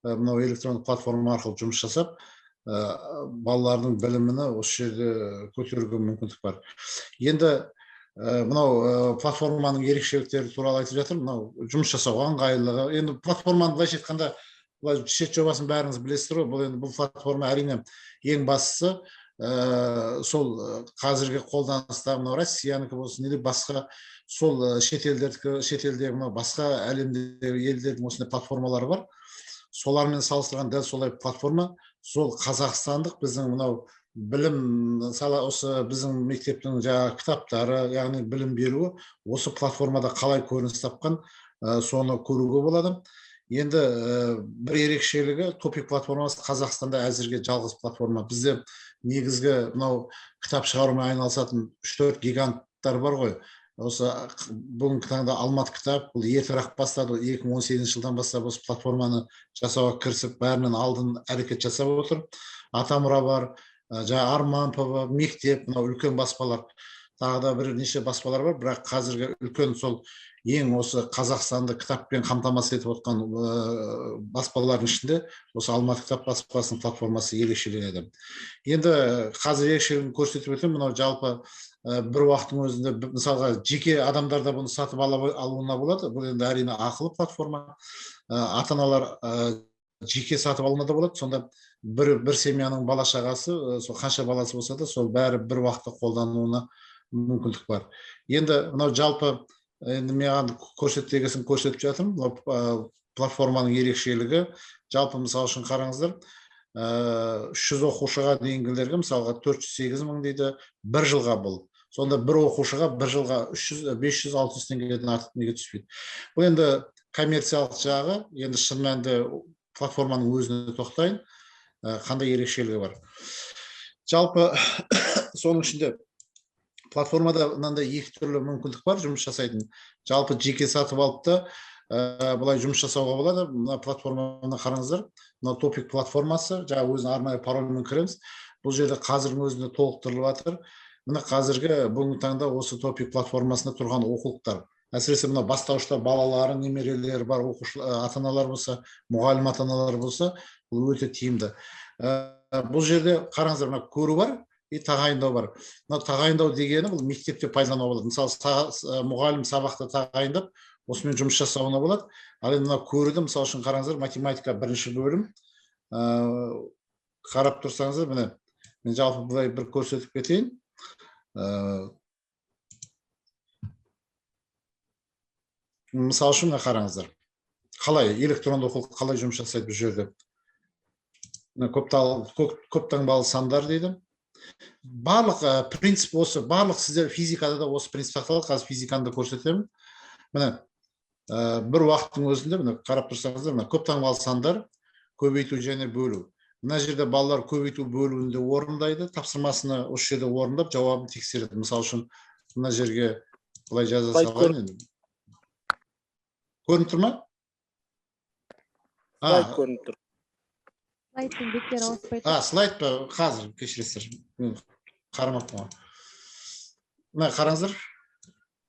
мынау электрондық платформа арқылы жұмыс жасап, балалардың біліміні осы жерде көтеруге мүмкіндік бар. Енді мынау платформаның ерекшеліктері туралы айтып жатыр. Мынау жұмыс жасауға ыңғайлылығы. Енді платформаны былайша айтқанда, былай шет жобасын бәріңіз білесіздер ғой. Бұл енді бұл платформа әрине ең бастысы сол қазіргі қолданыста мынау Россиянікі болсын, или басқа сол шетелдегі мынау басқа әлемдегі елдердің осындай платформалары бар. Солармен салыстырған дәл солай платформа сол қазақстандық біздің мынау білім сала осы біздің мектептің жаңағы кітаптары, яғни білім беруі осы платформада қалай көрініс тапқан, соны көруге болады. Енді бір ерекшелігі топик платформасы Қазақстанда әзірге жалғыз платформа. Бізде негізгі мынау кітап шығарумен айналысатын 3-4 гиганттар бар ғой. Осы бүгінгі таңда Алматы кітап, бұл ертерек бастады, 2018 жылдан бастап осы платформаны жасауға кірісіп, бәрінен алдын әрекет жасап отыр. Атамұра бар, жаңа Арманпова, мектеп, мынау үлкен баспалар, тағы да бірнеше баспалар бар, бірақ қазіргі үлкен сол ең осы Қазақстанды кітаппен қамтамасыз етіп отқан баспалардың ішінде осы Алматы кітап баспасының платформасы ерекшеленеді. Енді қазір ерекшелігін көрсетіп өтем, мынау жалпы бір уақыттың өзінде мысалға жеке адамдарда бұны сатып алуына болады. Бұл енді әрине ақылы платформа. Ата-аналар жеке сатып алуына да болады. Сонда бір семьяның бала шағасы, сол қанша баласы болса да, сол бәрі бір уақытта қолдануына мүмкіндік бар. Енді мынау жалпы енді маған көрсетпегесін көрсетіп жатырмын. Платформаның ерекшелігі жалпы мысал үшін қараңыздар, 300 оқушыға дейінгілерге мысалға 408 мың дейді, бір жылға бұл. Сонда бір оқушыға бір жылға 500-600 теңгеден артық неге түспейді. Бұл енді коммерциялық жағы, енді шын мәнінде платформаның өзіне тоқтайын, қандай ерекшелігі бар. Жалпы соның ішінде платформада мынандай екі түрлі мүмкіндік бар жұмыс жасайтын. Жалпы жеке сатып алып та бұлай жұмыс жасауға болады. Мына платформаны қараңыздар. Мына топик платформасы, жаңа өзінің арнайы парольмен кіреміз. Бұл жерде қазірдің өзінде толықтырылып жатыр. Мына қазіргі бүгінгі таңда осы топик платформасында тұрған оқулықтар. Әсіресе мына бастауышта балалары, немерелері бар ата-аналар болса, мұғалім ата-аналар болса, бұл өте тиімді. Бұл жерде қараңыздар, мына көру бар и тағайындау бар. Мына тағайындау дегені бұл мектепте пайдалануға болады. Мысалы, мұғалім сабақты тағайындап, осымен жұмыс жасауына болады. Ал енді мына көруді, мысалы үшін қараңыздар, математика 1-ші бөлім. Қарап тұрсаңыздар, міне, мен жалпы бұлай бір көрсетіп кетейін. Мысалы үшін қараңыздар. Қалай электронды оқулық қалай жұмыс жасайды бұл жерде? Көптаңбалы сандар дейді. Барлық принцип осы, барлық сіздер физикада да осы принцип сақталады. Қазір физиканы да көрсетемін. Міне, бір уақыттың өзінде, міне қарап тұрсаңыздар, міне көптаңбалы сандар, көбейту және бөлу. Мына жерде балалар көбейту бөлуінде орындайды, тапсырмасыны осы жерде орындап, жауабын тексереді. Мысалы үшін, мына жерге былай жаза салайын. Көрініп тұр ма? Слайд көрініп тұр. Слайдтың беттері ауыспайды. Слайд па? Қазір кешіресіздер. Қарамаппын ғой. Мына қараңыздар.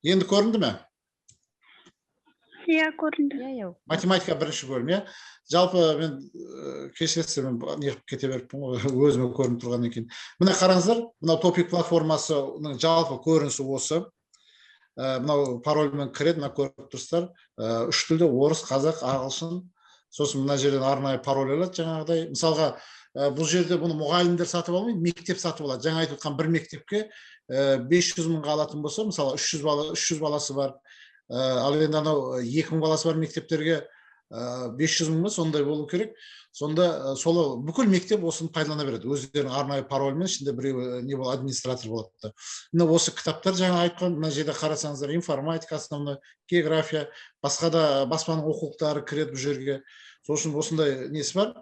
Енді көрінді ме? Иә, көрінді. Математика 1-ші бөлім, иә. Жалпы мен кешіресіздер, мен неғып кете беріппін ғой, өзіме көрініп тұрған екен. Мына қараңыздар, мына топик платформасының жалпы көрінісі осы. Мынау парольмен кіреді, мына көріп тұрсыздар. 3 тілде орыс, қазақ, ағылшын. Сосын мына жерден арнайы пароль алады жаңағыдай. Мысалға, бұл жерде бұны мұғалімдер сатып алмайды, мектеп сатып алады. Жаңа айтып отқан бір мектепке 500 мыңға алатын болса, мысалы 300 баласы бар. Ал енді анау 2000 баласы бар мектептерге 500 мың сондай болу керек. Сонда солы бүкіл мектеп осыны пайдалана береді. Өздерінің арнайы парольмен, ішінде біреу не бол администратор болады. Мына осы кітаптар жаңа айтқан, мына жерде қарасаңыздар, информатика, основной, география, басқа да баспаның оқулықтары кіреді бұл жерге. Сосын осындай несі бар.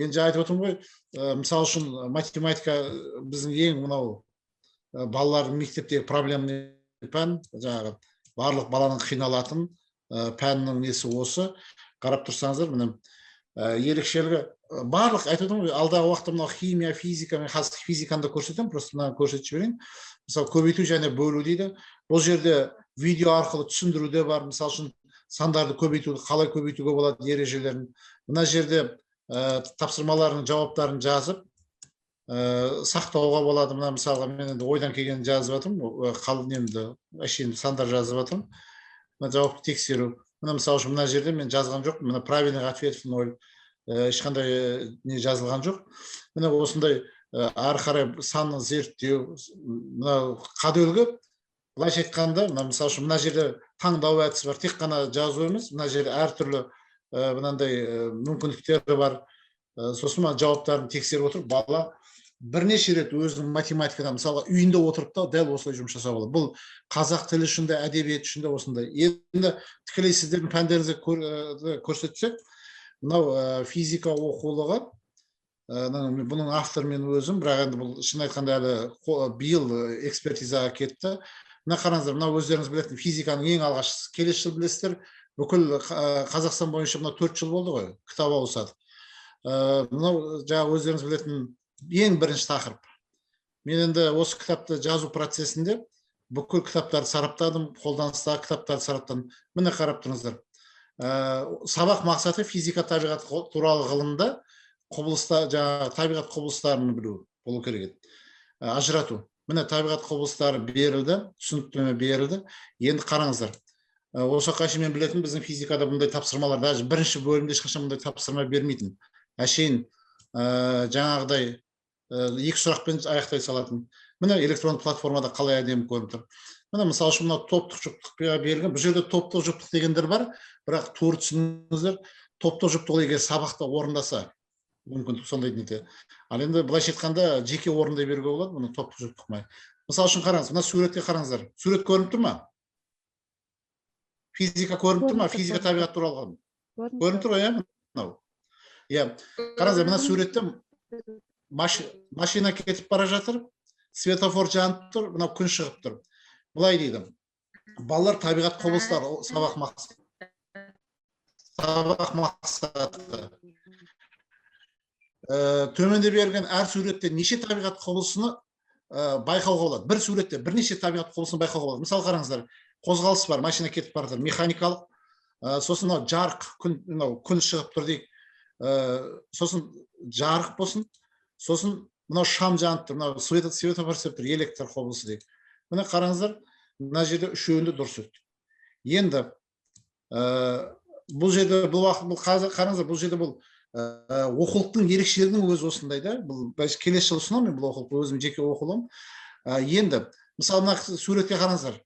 Енді айтып отырмын ғой, мысалы үшін математика біздің ең мынау балалардың мектептегі проблемный пән, жаңағы барлық баланың қиналатын пәннің несі осы. Қарап тұрсаңыздар, міне ерекшелігі барлық айтып отырмын, алдағы уақытта мынау химия, физика, мен қазір физиканы да көрсетемін, просто мына көрсетіп жіберейін. Мысалы, көбейту және бөлу дейді. Бұл жерде видео арқылы түсіндіруде бар. Мысалы үшін сандарды көбейтуді қалай көбейтуге болады ережелерін. Мына жерде тапсырмалардың жауаптарын жазып, сақтауға болады. Мына мысалға мен енді ойдан келгенін жазып жатырмын, қалын немді әшейін сандар жазып жатырмын. Мына жауапты тексеру. Мына мысалы үшін мына жерде мен жазған жоқ, мына правильных ответов 0, ешқандай не жазылған жоқ. Мына осындай ары қарай санны зерттеу, мына қадөлгі былайша айтқанда, мысалы үшін мына жерде таңдау әдісі бар, тек қана жазу емес, мына жерде әртүрлі мынандай мүмкіндіктері бар. Сосын жауаптарын тексеріп отырып, бала бірнеше рет өзінің математикадан, мысалы үйінде отырып та дәл осылай жұмыс жасап алады. Бұл қазақ тілі үшін де, әдебиет үшін де осындай. Енді тікелей сіздердің пәндеріңізге көрсетсек, мынау физика оқулығы, бұның автор мен өзім, бірақ енді бұл шын айтқанда әлі биыл экспертизаға кетті. Мына қараңыздар, мына өздеріңіз білетін физиканың ең алғашқысы, келесі жыл білесіздер, бүкіл Қазақстан бойынша мына 4 жыл болды ғой, кітап ауысады. Мынау жаңа өздеріңіз білетін ең бірінші тақырып. Мен енді осы кітапты жазу процесінде бүкіл кітаптарды сараптадым, қолданыстағы кітаптарды сараптадым. Міне қарап тұрыңыздар. Сабақ мақсаты физика табиғат туралы ғылымда табиғат құбылыстарын білу болу керек еді. Ажырату. Міне табиғат құбылыстары берілді, түсініктеме берілді. Енді қараңыздар. Осы қашын мен білетін біздің физикада бұндай тапсырмалар, даже бірінші бөлімде ешқашан бұндай тапсырма бермейтін. Әшейін жаңағыдай 2 сұрақпен аяқтай салатын. Міне электронды платформада қалай әдемі көрініп тұр. Міне мысалы үшін мынау топтық жұптыққа берілген. Бұл жерде топтық жұптық дегендер бар, бірақ тура түсініңіздер, топтық жұптық егер сабақта орындаса, мүмкін сондай нете. Ал енді былайша айтқанда жеке орындай беруге болады, мұны топтық жұптық май. Мысалы үшін қараңыз, мына суретке қараңыздар. Сурет көрініп тұр ма? Физика көрініп тұр ма? Физика табиғат туралы көрініп тұр ғой, мынау. Иә, қараңыздар, мына суретте машина кетіп бара жатыр, светофор жанып тұр, мынау күн шығып тұр. Бұлай дейді. Балалар табиғат құбылыстары сабақ мақсаты. Төменде берген әр суретте неше табиғат құбылысыны байқауға болады. Бір суретте бірнеше табиғат құбылысын байқауға болады. Мысалы қараңыздар, қозғалыс бар, машина кетіп бара жатыр, механикалық. Сосын жарық, күн шығып тұр дейік. Сосын жарық болсын, сосын мынау шам жанып тұр, мынау светофор септір, электр құбылысы дейік. Міне қараңыздар, мына жерде үшеуінде дұрыс өтті. Енді бұл жерде қараңыздар, бұл жерде бұл оқулықтың ерекшелігінің өзі осындай да. Бұл келесі жылы ұсынамын мен бұл оқулықты, өзім жеке оқулығым. Енді мысалы мына суретке қараңыздар,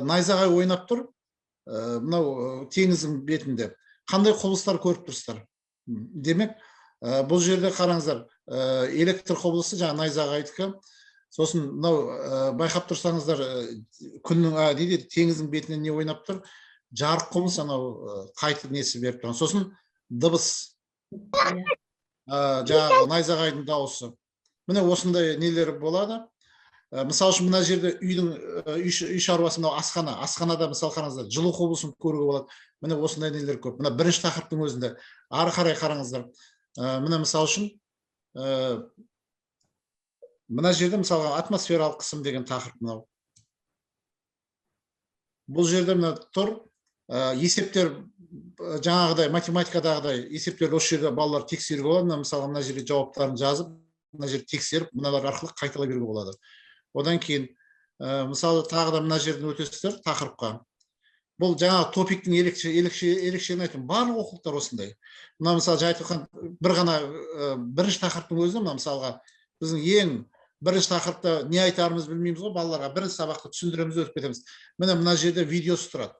найзағай ойнап тұр, мынау теңіздің бетінде. Қандай құбылыстар көріп тұрсыздар? Демек, бұл жерде қараңыздар, электр құбылысы жаңа найзағайдікі. Сосын мынау байқап тұрсаңыздар, күннің теңіздің бетінен не ойнап тұр? Жарық құбылысы анау қайтып несі беріп тұрған. Сосын дыбыс, жаңағы найзағайдың дауысы. Міне осындай нелер болады. Мысалы үшін мына жерде үй шаруасы, мынау асхана. Асханада мысалы қараңыздар, жылу құбылысын көруге болады. Міне осындай нелер көп. Мына бірінші тақырыптың өзінде ары қарай қараңыздар. Міне мысалы үшін мына жерде мысалға атмосфералық қысым деген тақырып мынау. Бұл жерде мына тұр, есептер жаңағыдай математикадағыдай есептер осы жерде балалар тексеруге болады. Мысалы мына жерде жауаптарын жазып, мына жерде тексеріп, мыналар арқылы қайталай беруге болады. Одан кейін мысалы тағы да мына жерден өтесіздер тақырыпқа. Бұл жаңа топиктің ерекшелігін айтып, барлық оқулықтар осындай. Мына мысалы айтқан бір ғана бірінші тақырыптың өзінде, мына мысалға біздің ең бірінші тақырыпта не айтарымыз білмейміз ғой, балаларға бірінші сабақты түсіндіреміз, өтіп кетеміз. Мына жерде видеосы тұрады.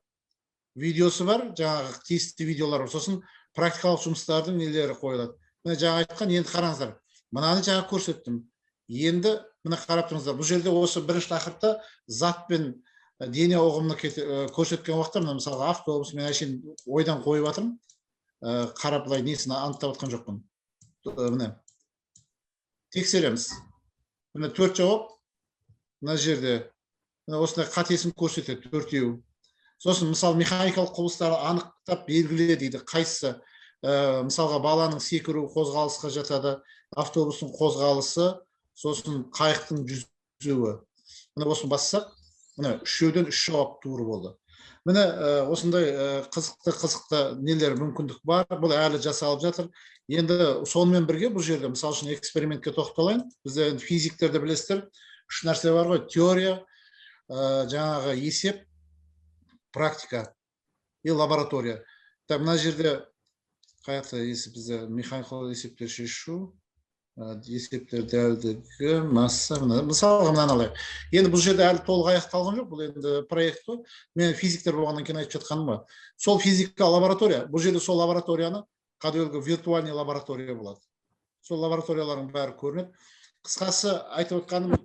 Видеосы бар, жаңағы тиісті видеолар бар. Сосын практикалық жұмыстардың нелері қойылады. Міне жаңа айтқан, енді қараңыздар. Мынаны жаңа көрсеттім. Енді мына қарап тұрыңыздар. Бұл жерде осы бірінші тақырыпта зат пен дене ұғымын көрсеткен уақытта, мысалға автобус мен әшейін ойдан қойып жатырмын. Қарап былай несін анықтап жатқан жоқпын. Міне тексереміз. Міне 4 жауап. Мына жерде осындай қатесін көрсетеді, 4-еу. Сосын мысалы механикалық құбылыстарды анықтап белгіле дейді. Қайсысы мысалға баланың секіру қозғалысқа жатады, автобустың қозғалысы, сосын қайықтың жүзуі. Міне осыны бассақ, міне 3-еуден 3 жауап туыр болды. Міне осындай қызықты нелер мүмкіндік бар. Бұл әлі жасалып жатыр. Енді сонымен бірге бұл жерде мысалы үшін экспериментке тоқталайын. Бізде физиктерді білесіздер, үш нәрсе бар ғой: теория, жаңағы есеп, практика и лаборатория. Мына жерде қаяқта бізде механикалық есептер шешу, есептер дәлдігі, масса, мысалға мынаны алайық. Енді бұл жерде әлі толық аяқталған жоқ, бұл енді проект қой. Мен физиктер болғаннан кейін айтып жатқаным ба. Сол физика лаборатория, бұл жерде сол лабораторияны кәдімгі виртуальный лаборатория болады. Сол лабораториялардың бәрі көрінеді. Қысқасы айтып отқаным,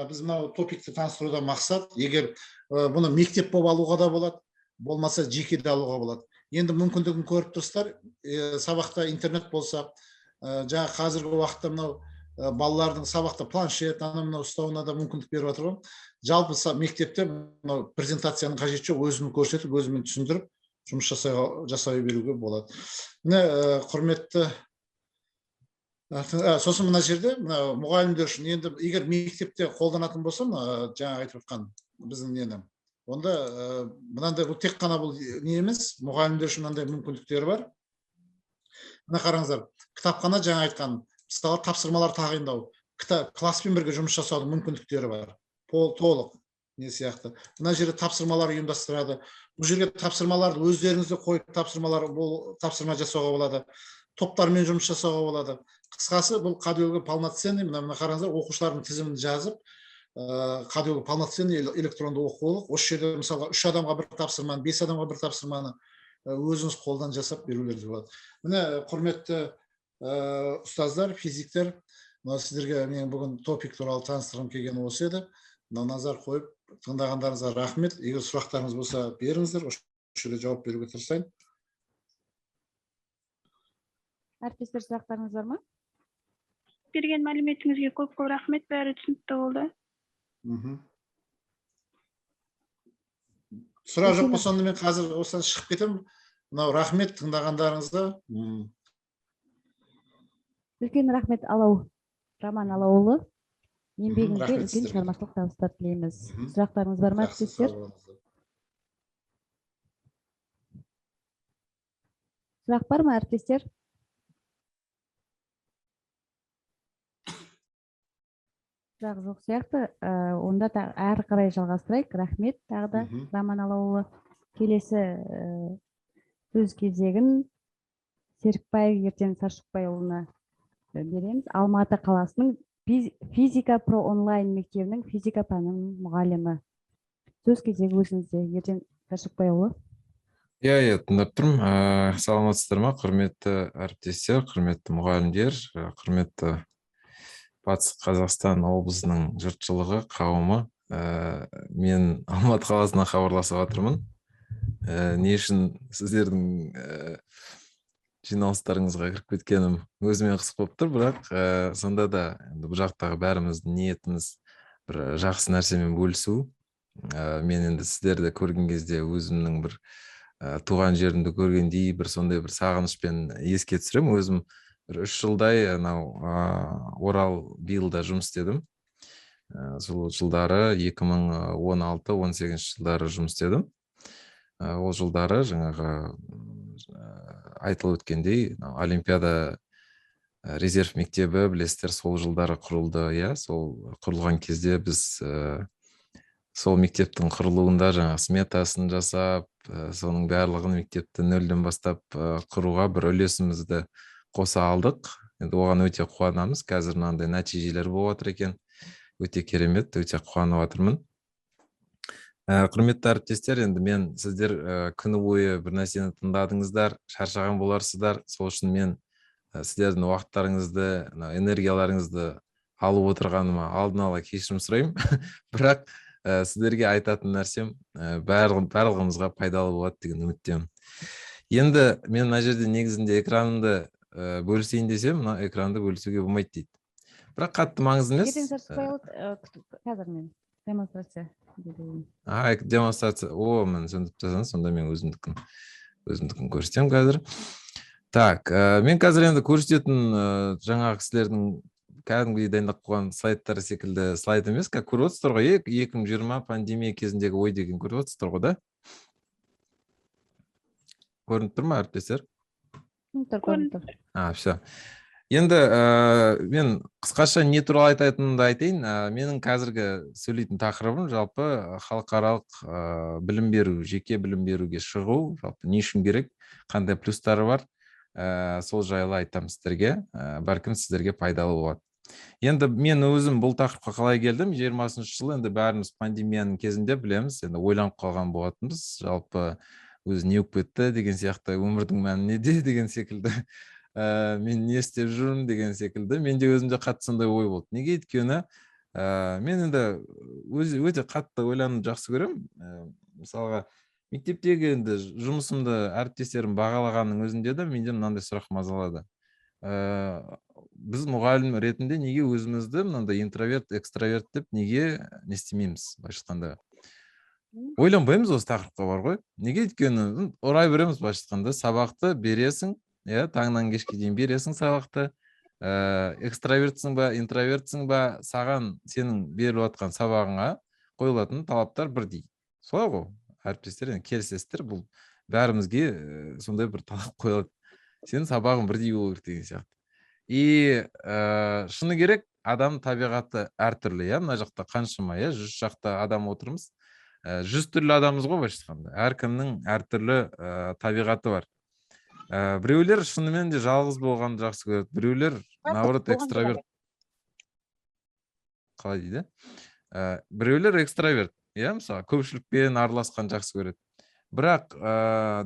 біз мынау топикті таныстырудан мақсат, егер бұны мектеп болып алуға да болады, болмаса жеке де алуға болады. Енді мүмкіндігін көріп тұрсыздар, сабақта интернет болса, жаңа қазіргі уақытта мынау балалардың сабақта планшет, мынау ұстауына да мүмкіндік беріп жатыр ғой. Жалпы мектепте мынау презентацияның қажеті жоқ, өзін көрсетіп, өзімен түсіндіріп, жұмыс жасай беруге болады. Міне құрметті, сосын мына жерде мұғалімдер үшін енді егер мектепте қолданатын болса, жаңа айтып отқан біздің нені, онда мынандай бұл тек қана бұл не емес, мұғалімдер үшін мынандай мүмкіндіктері бар. Мына қараңыздар, кітапхана жаңа айтқан, мысалы тапсырмалар тағайындау, класспен бірге жұмыс жасаудың мүмкіндіктері бар. Толық не сияқты. Мына жерде тапсырмалар ұйымдастырады. Бұл жерге тапсырмаларды өздеріңізде қойып тапсырма жасауға болады. Топтармен жұмыс жасауға болады. Қысқасы бұл кәдімгі полноценный, мына қараңыздар, оқушылардың тізімін жазып, кәдімгі полноценный электронды оқулық. Осы жерде мысалға 3 адамға бір тапсырманы, 5 адамға бір тапсырманы өзіңіз қолдан жасап берулеріңіз болады. Міне құрметті ұстаздар, физиктер, сіздерге мен бүгін топик туралы таныстырғым келгені осы еді. Назар қойып тыңдағандарыңызға рахмет. Егер сұрақтарыңыз болса беріңіздер, осы жерде жауап беруге тырысайын. Әріптестер, сұрақтарыңыз бар ма? Берген мәліметіңізге көп рахмет, бәрі түсінікті болды. Сұрақ жоқ болса, мен қазір осыдан шығып кетемін. Мынау рахмет тыңдағандарыңызға. Үлкен рахмет Алау, Роман Алауұлы. Еңбегіңізге үлкен шығармашылық табыстар тілейміз. Сұрақтарыңыз бар ма, әріптестер? Сұрақ бар ма, әріптестер? Сұрақ жоқ сияқты. Онда әрі қарай жалғастырайық. Рахмет тағы да Роман Алауұлы. Келесі сөз кезегін Серікбаев Ертен Саршықбайұлына береміз. Алматы қаласының физика про онлайн мектебінің физика пәнінің мұғалімі. Сөз кезегі өзіңізде, Ертен Саршықбайұлы. Иә, тыңдап тұрмын. Саламатсыздар ма, құрметті әріптестер, құрметті мұғалімдер, құрметті Батыс Қазақстан облысының жұртшылығы, қауымы. Мен Алматы қаласынан хабарласып жатырмын. Не үшін сіздердің жиналыстарыңызға кіріп кеткенім өзіме қызық болып тұр, бірақ сонда да бұл жақтағы бәріміздің ниетіміз бір жақсы нәрсемен бөлісу. Мен енді сіздерді көрген кезде өзімнің бір туған жерімді көргендей бір сондай бір сағынышпен еске түсіремін. Өзім 3 жылдай Орал биылда жұмыс істедім. Сол жылдары 2016-18 жылдары жұмыс істедім. Ол жылдары жаңағы айтылып өткендей Олимпиада резерв мектебі, білесіздер, сол жылдары құрылды. Сол құрылған кезде біз сол мектептің құрылуында жаңа сметасын жасап, соның барлығын мектепті нөлден бастап құруға бір үлесімізді қоса алдық. Енді оған өте қуанамыз. Қазір мынандай нәтижелер болып жатыр екен. Өте керемет, өте қуанып жатырмын. Құрметті әріптестер, енді мен сіздер күні бойы бір нәрсені тыңдадыңыздар, шаршаған боларсыздар. Сол үшін мен сіздердің уақыттарыңызды, энергияларыңызды алып отырғаныма алдын ала кешірім сұраймын. Бірақ сіздерге айтатын нәрсем барлығымызға пайдалы болады деген үміттемін. Енді мен мына жерде негізінде экранымды бөлісейін десем, мына экранды бөлісуге болмайды дейді. Бірақ қатты маңызды емес. Қазір мен демонстрация. Демонстрация. Мен сөндіп тастасаңыз, сонда мен өзімдікін көрсетем қазір. Так, мен қазір енді көрсететін жаңағы кісілердің кәдімгідей дайындап қойған слайдтары секілді слайд емес, көріп отырсыздар ғой, 2020 пандемия кезіндегі ой деген көріп отырсыздар ғой да. Көрініп тұр ма, әріптестер? Көрініп тұр. Все. Енді мен қысқаша не туралы айтатынымды айтайын. Менің қазіргі сөйлейтін тақырыбым жалпы халықаралық білім беру, жеке білім беруге шығу, жалпы не үшін керек, қандай плюстары бар, сол жайлы айтамын сіздерге, бәлкім сіздерге пайдалы болады. Енді мен өзім бұл тақырыпқа қалай келдім? 20-шы жылы енді бәріміз пандемияның кезінде білеміз, енді ойланып қалған болатынбыз, жалпы өзі не болып кетті деген сияқты, өмірдің мәні неде деген секілді, мен не істеп жүрмін деген секілді, менде өзімде қатты сондай ой болды. Неге өйткені мен енді өте қатты ойланып жақсы көремін. Мысалға мектептегі енді жұмысымды әріптестерім бағалағанның өзінде де менде мынандай сұрақ мазалады. Біз мұғалім ретінде неге өзімізді мынандай интроверт, экстраверт деп неге не істемейміз, былайша айтқанда? Ойланбаймыз осы тақырыпқа, бар ғой. Неге өйткені орай береміз, былайша айтқанда, сабақты бересің, таңнан кешке дейін бересің сабақты. Экстравертсің ба, интровертсің ба, саған сенің беріліп жатқан сабағыңа қойылатын талаптар бірдей. Солай ғой, әріптестер, келісесіздер, бұл бәрімізге сондай бір талап қойылады. Сенің сабағың бірдей болу керек деген сияқты. И шыны керек, адам табиғаты әртүрлі, мына жақта қаншама, 100 шақты адам отырмыз. 100 түрлі адамымыз ғой, былайша айтқанда. Әркімнің әртүрлі табиғаты бар. Біреулер шынымен де жалғыз болғанды жақсы көреді, біреулер наоборот экстраверт. Қалай дейді? Біреулер экстраверт, мысалы, көпшілікпен араласқан жақсы көреді. Бірақ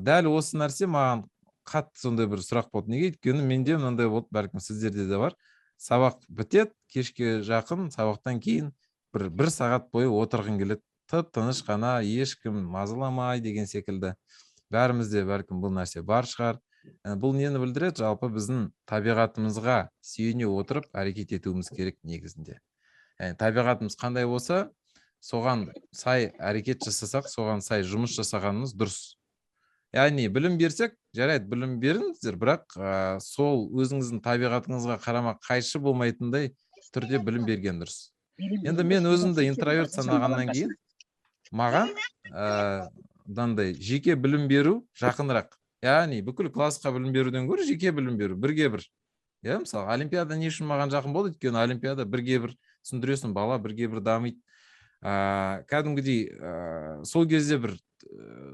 дәл осы нәрсе маған қатты сондай бір сұрақ болды. Неге өйткені менде мынандай болды, бәлкім сіздерде де бар. Сабақ бітеді, кешке жақын, сабақтан кейін бір сағат бойы отырғың келеді. Тып-тыныш қана, ешкім мазаламай деген секілді. Бәрімізде бәлкім бұл нәрсе бар шығар. Бұл нені білдіреді? Жалпы біздің табиғатымызға сүйене отырып әрекет етуіміз керек негізінде. Табиғатымыз қандай болса, соған сай әрекет жасасақ, соған сай жұмыс жасағанымыз дұрыс. Яғни білім берсек, жарайды, білім беріңіздер, бірақ сол өзіңіздің табиғатыңызға қарама қайшы болмайтындай түрде білім берген дұрыс. Енді мен өзімді интроверт санағаннан кейін, маған жеке білім беру жақынырақ. Яғни бүкіл классқа білім беруден гөрі жеке білім беру, бірге бір. Мысалы, олимпиада не үшін маған жақын болды? Өйткені олимпиада бірге бір түсіндіресің, бала бірге бір дамиды. Кәдімгідей сол кезде бір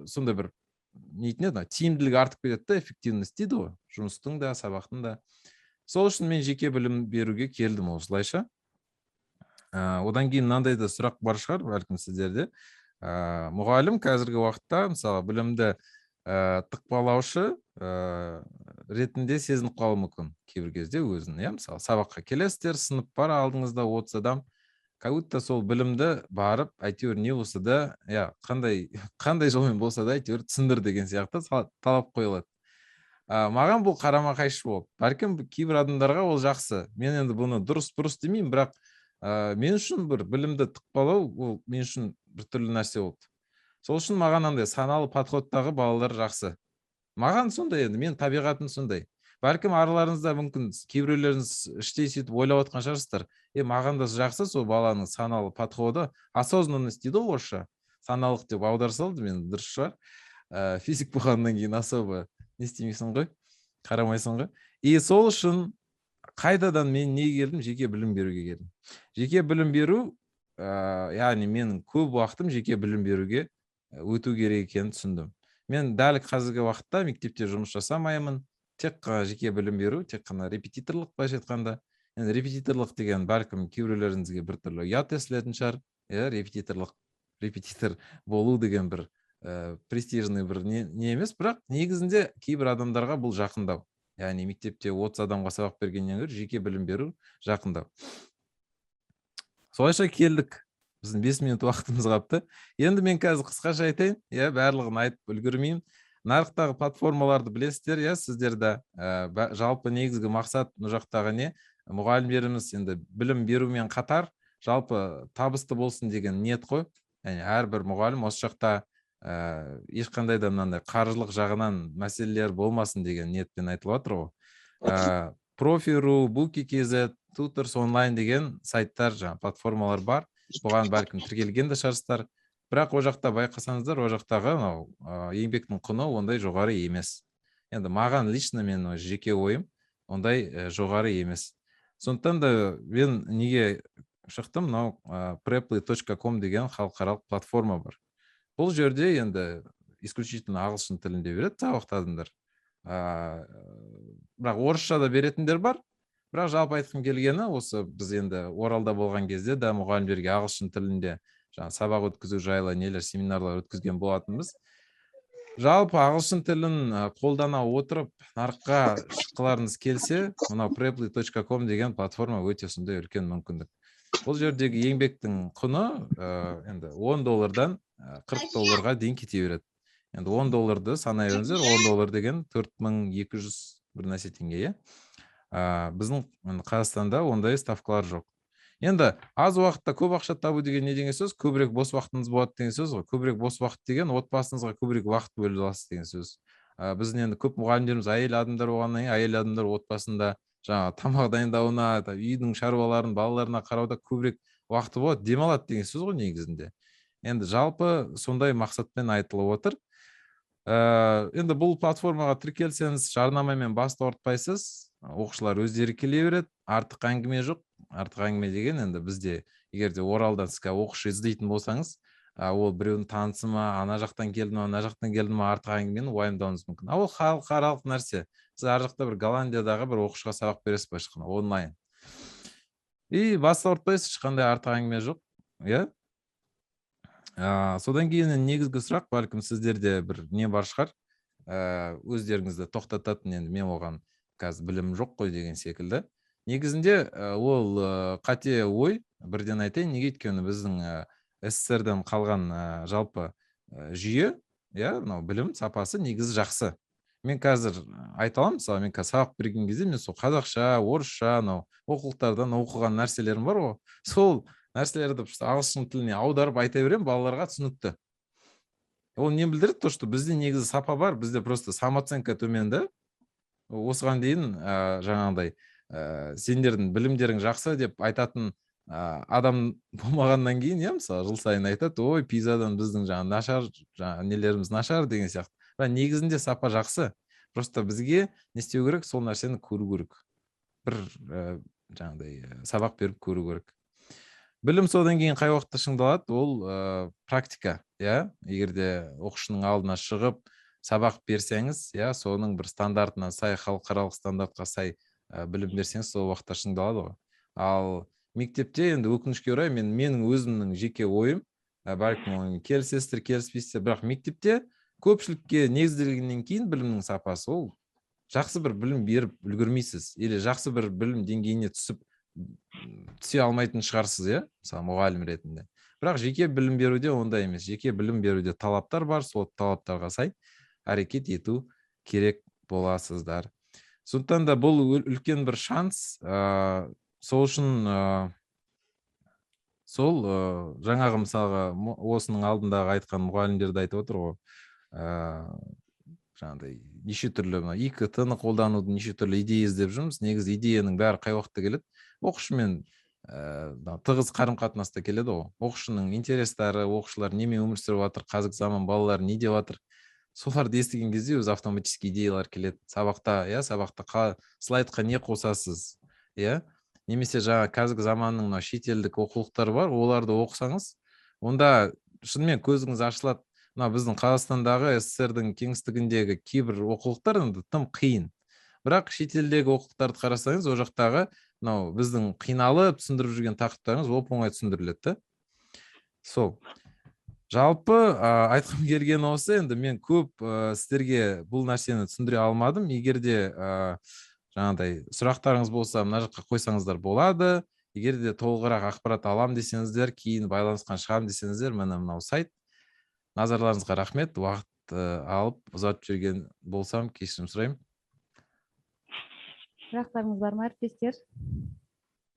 сондай бір тиімділік артып кетеді да, эффективность дейді ғой, жұмыстың да, сабақтың да. Сол үшін мен жеке білім беруге келдім осылайша. Одан кейін мынандай да сұрақ бар шығар, бәлкім сіздерде. Мұғалім қазіргі уақытта, мысалы, білімді тықпалаушы ретінде сезініп қалуы мүмкін кейбір кезде өзін. Мысалы, сабаққа келесіздер, сынып бар алдыңызда 30 адам, как будто сол білімді барып, әйтеуір не болса да, қандай жолмен болса да, әйтеуір түсіндір деген сияқты талап қойылады. Маған бұл қарама қайшы болды. Бәлкім кейбір адамдарға ол жақсы. Мен енді бұны дұрыс демеймін, бірақ мен үшін бір білімді тықпалау, ол мен үшін бір түрлі нәрсе болды. Сол үшін маған андай саналы подходтағы балалар жақсы. Маған сондай енді, мен табиғатым сондай. Бәлкім араларыңызда мүмкін кейбіреулеріңіз іштей сөйтіп ойлап отқан шығарсыздар. Маған да жақсы сол баланың саналы подходы, осознанность дейді ғой орысша. Саналық деп аударсалды, мен дұрыс шығар. Физик болғаннан кейін особо не істемейсің ғой, қарамайсың ғой. И сол үшін қайтадан мен не келдім? Жеке білім беруге келдім. Жеке білім беру, яғни менің көп уақытым жеке білім беруге өту керек екенін түсіндім. Мен дәл қазіргі уақытта мектепте жұмыс жасамаймын. Тек қана жеке білім беру, тек қана репетиторлық былайша айтқанда. Енді репетиторлық деген бәлкім кейбіреулеріңізге біртүрлі ұят естілетін шығар. Репетитор болу деген бір престижный бір не емес, бірақ негізінде кейбір адамдарға бұл жақындау. Яғни мектепте 30 адамға сабақ бергеннен гөрі жеке білім беру жақындау. Солайша келдік. Біздің 5 минут уақытымыз қалыпты. Енді мен қазір қысқаша айтайын, барлығын айтып үлгермеймін. Нарықтағы платформаларды білесіздер, сіздерді жалпы негізгі мақсат бұл жақтағы не? Мұғалімдеріміз енді білім берумен қатар жалпы табысты болсын деген ниет қой. Яғни әрбір мұғалім осы жақта ешқандай да мынандай қаржылық жағынан мәселелер болмасын деген ниетпен айтылып отыр ғой. Профи.ру, Bookey.kz, Tutors онлайн деген сайттар, платформалар бар. Бұған бәлкім тіркелген де шығарсыздар. бірақ ол жақта байқасаңыздар, ол жақтағы еңбектің құны ондай жоғары емес. Енді маған лично мен жеке ойым ондай жоғары емес. Сондықтан да мен неге шықтым, мынау preply.com деген халықаралық платформа бар. Бұл жерде енді исключительно ағылшын тілінде береді сабақты адамдар. Бірақ орысша да беретіндер бар. Бірақ жалпы айтқым келгені осы біз енді Оралда болған кезде де мұғалімдерге ағылшын тілінде сабақ өткізу жайлы нелер семинарлар өткізген болатынбыз. Жалпы ағылшын тілін қолдана отырып нарыққа шыққыларыңыз келсе, мынау preply.com деген платформа өте сондай үлкен мүмкіндік. Бұл жердегі еңбектің құны енді $10-дан $40 дейін кете береді. Енді $10 санай беріңіздер, $10 деген 4200 бір нәрсе теңге. Біздің Қазақстанда ондай ставкалар жоқ. Енді аз уақытта көп ақша табу деген не деген сөз? Көбірек бос уақытыңыз болады деген сөз ғой. Көбірек бос уақыт деген отбасыңызға көбірек уақыт бөле аласыз деген сөз. Біздің енді көп мұғалімдеріміз әйел адамдар болғаннан кейін, әйел адамдар отбасында жаңа тамақ дайындауына, үйдің шаруаларын, балаларына қарауда көбірек уақыты болады, демалады деген сөз ғой негізінде. Енді жалпы сондай мақсатпен айтылып отыр. Енді бұл платформаға тіркелсеңіз, жарнамамен бас ауыртпайсыз, оқушылар өздері келе береді, артық әңгіме жоқ. Артық әңгіме деген енді бізде егерде Оралдан сізге оқушы іздейтін болсаңыз, ол біреудің танысы ма, ана жақтан келді ма, ана жақтан келді ма, артық әңгімені уайымдауыңыз мүмкін. Ол халықаралық нәрсе. Сіз ар жақта бір Голландиядағы бір оқушыға сабақ бересіз бе, ешқандай онлайн. И бас ауыртпайсыз, ешқандай артық әңгіме жоқ, иә? Содан кейін негізгі сұрақ, бәлкім сіздерде бір не бар шығар, өздеріңізді тоқтататын, енді мен оған қазір білім жоқ қой деген секілді. Негізінде ол қате ой, бірден айтайын, неге өйткені біздің СССР-ден қалған жалпы жүйе, мынау білім сапасы негізі жақсы. Мен қазір айта аламын, мысалы, мен қазір сабақ берген кезде мен сол қазақша, орысша, оқулықтардан оқыған нәрселерім бар ғой. Сол нәрселерді ағылшын тіліне аударып айта беремін, балаларға түсінікті. Ол не білдіреді? То, что бізде негізі сапа бар, бізде просто самооценка төменді. Осыған дейін жаңағыдай сендердің білімдерің жақсы деп айтатын адам болмағаннан кейін, мысалы, жыл сайын айтады, ой, пизадан біздің нашар, нелеріміз нашар деген сияқты. Негізінде сапа жақсы. Просто бізге не істеу керек, сол нәрсені көру керек. Бір жаңағыдай сабақ беріп көру керек. Білім содан кейін қай уақытта шыңдалады, ол практика. Егерде оқушының алдына шығып сабақ берсеңіз, соның бір стандартына сай, халықаралық стандартқа сай білім берсеңіз, сол уақытта шыңдалады ғой. Ал мектепте енді өкінішке орай менің өзімнің жеке ойым, бәлкім келісесіздер, келіспейсіздер, бірақ мектепте көпшілікке негізделгеннен кейін білімнің сапасы, ол жақсы бір білім беріп үлгермейсіз, или жақсы бір білім деңгейіне түсе алмайтын шығарсыз, мысалы мұғалім ретінде. Бірақ жеке білім беруде ондай емес. Жеке білім беруде талаптар бар, сол талаптарға сай әрекет ету керек боласыздар. Сондықтан да бұл үлкен бір шанс. Сол үшін сол жаңағы мысалға осының алдындағы айтқан мұғалімдерді айтып отыр ғой. Жаңағыдай неше түрлі ИКТ-ны қолданудың неше түрлі идея іздеп жүрміз. Негізі идеяның бәрі қай уақытта келеді? Оқушымен тығыз қарым-қатынаста келеді ғой. Оқушының интерестері, оқушылар немен өмір сүріп жатыр, қазіргі заман балалары не деп жатыр. Соларды естіген кезде өз автоматически идеялар келеді. Сабақта слайдқа не қосасыз, немесе жаңа қазіргі заманның шетелдік оқулықтары бар, оларды оқысаңыз, онда шынымен көзіңіз ашылады. Біздің Қазақстандағы СССР-дің кеңістігіндегі кейбір оқулықтар тым қиын. Бірақ шетелдегі оқулықтарды қарасаңыз, ол жақтағы біздің қиналып түсіндіріп жүрген тақырыптарыңыз оп-оңай түсіндіріледі. Сол. Жалпы айтқым келген осы, енді мен көп сіздерге бұл нәрсені түсіндіре алмадым. Егерде жаңағыдай сұрақтарыңыз болса, мына жаққа қойсаңыздар болады. Егерде толығырақ ақпарат алам десеңіздер, кейін байланысқан шығам десеңіздер, мынау сайт. Назарларыңызға рахмет. Уақыт алып ұзатып жүрген болсам, кешірім сұраймын. Сұрақтарыңыз бар ма, әріптестер?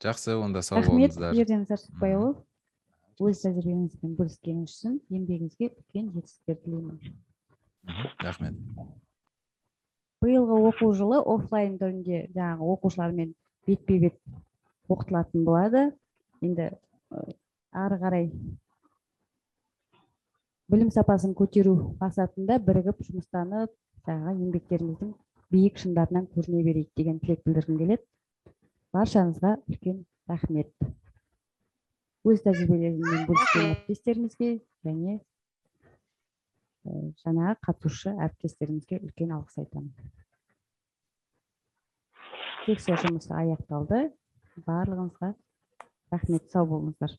Жақсы, онда сау болыңыздар. Рахмет, Ерден Сәрсекбайұлы. Өз тәжірибеңізбен бөліскеніңіз үшін еңбегіңізге үлкен жетістіктер тілеймін. Рахмет. Биылғы оқу жылы офлайн түрінде жаңағы оқушылармен бетпе-бет оқытылатын болады. Енді ары қарай білім сапасын көтеру мақсатында бірігіп жұмыстанып, жаңағы еңбектеріміздің биік шыңдарынан көріне берейік деген тілек білдіргім келеді. Баршаңызға үлкен рахмет. Өз тәжірибелерімен бөліскен әріптестерімізге және жаңағы қатысушы әріптестерімізге үлкен алғыс айтамын. Сессия жұмысы аяқталды. Барлығыңызға рахмет, сау болыңыздар.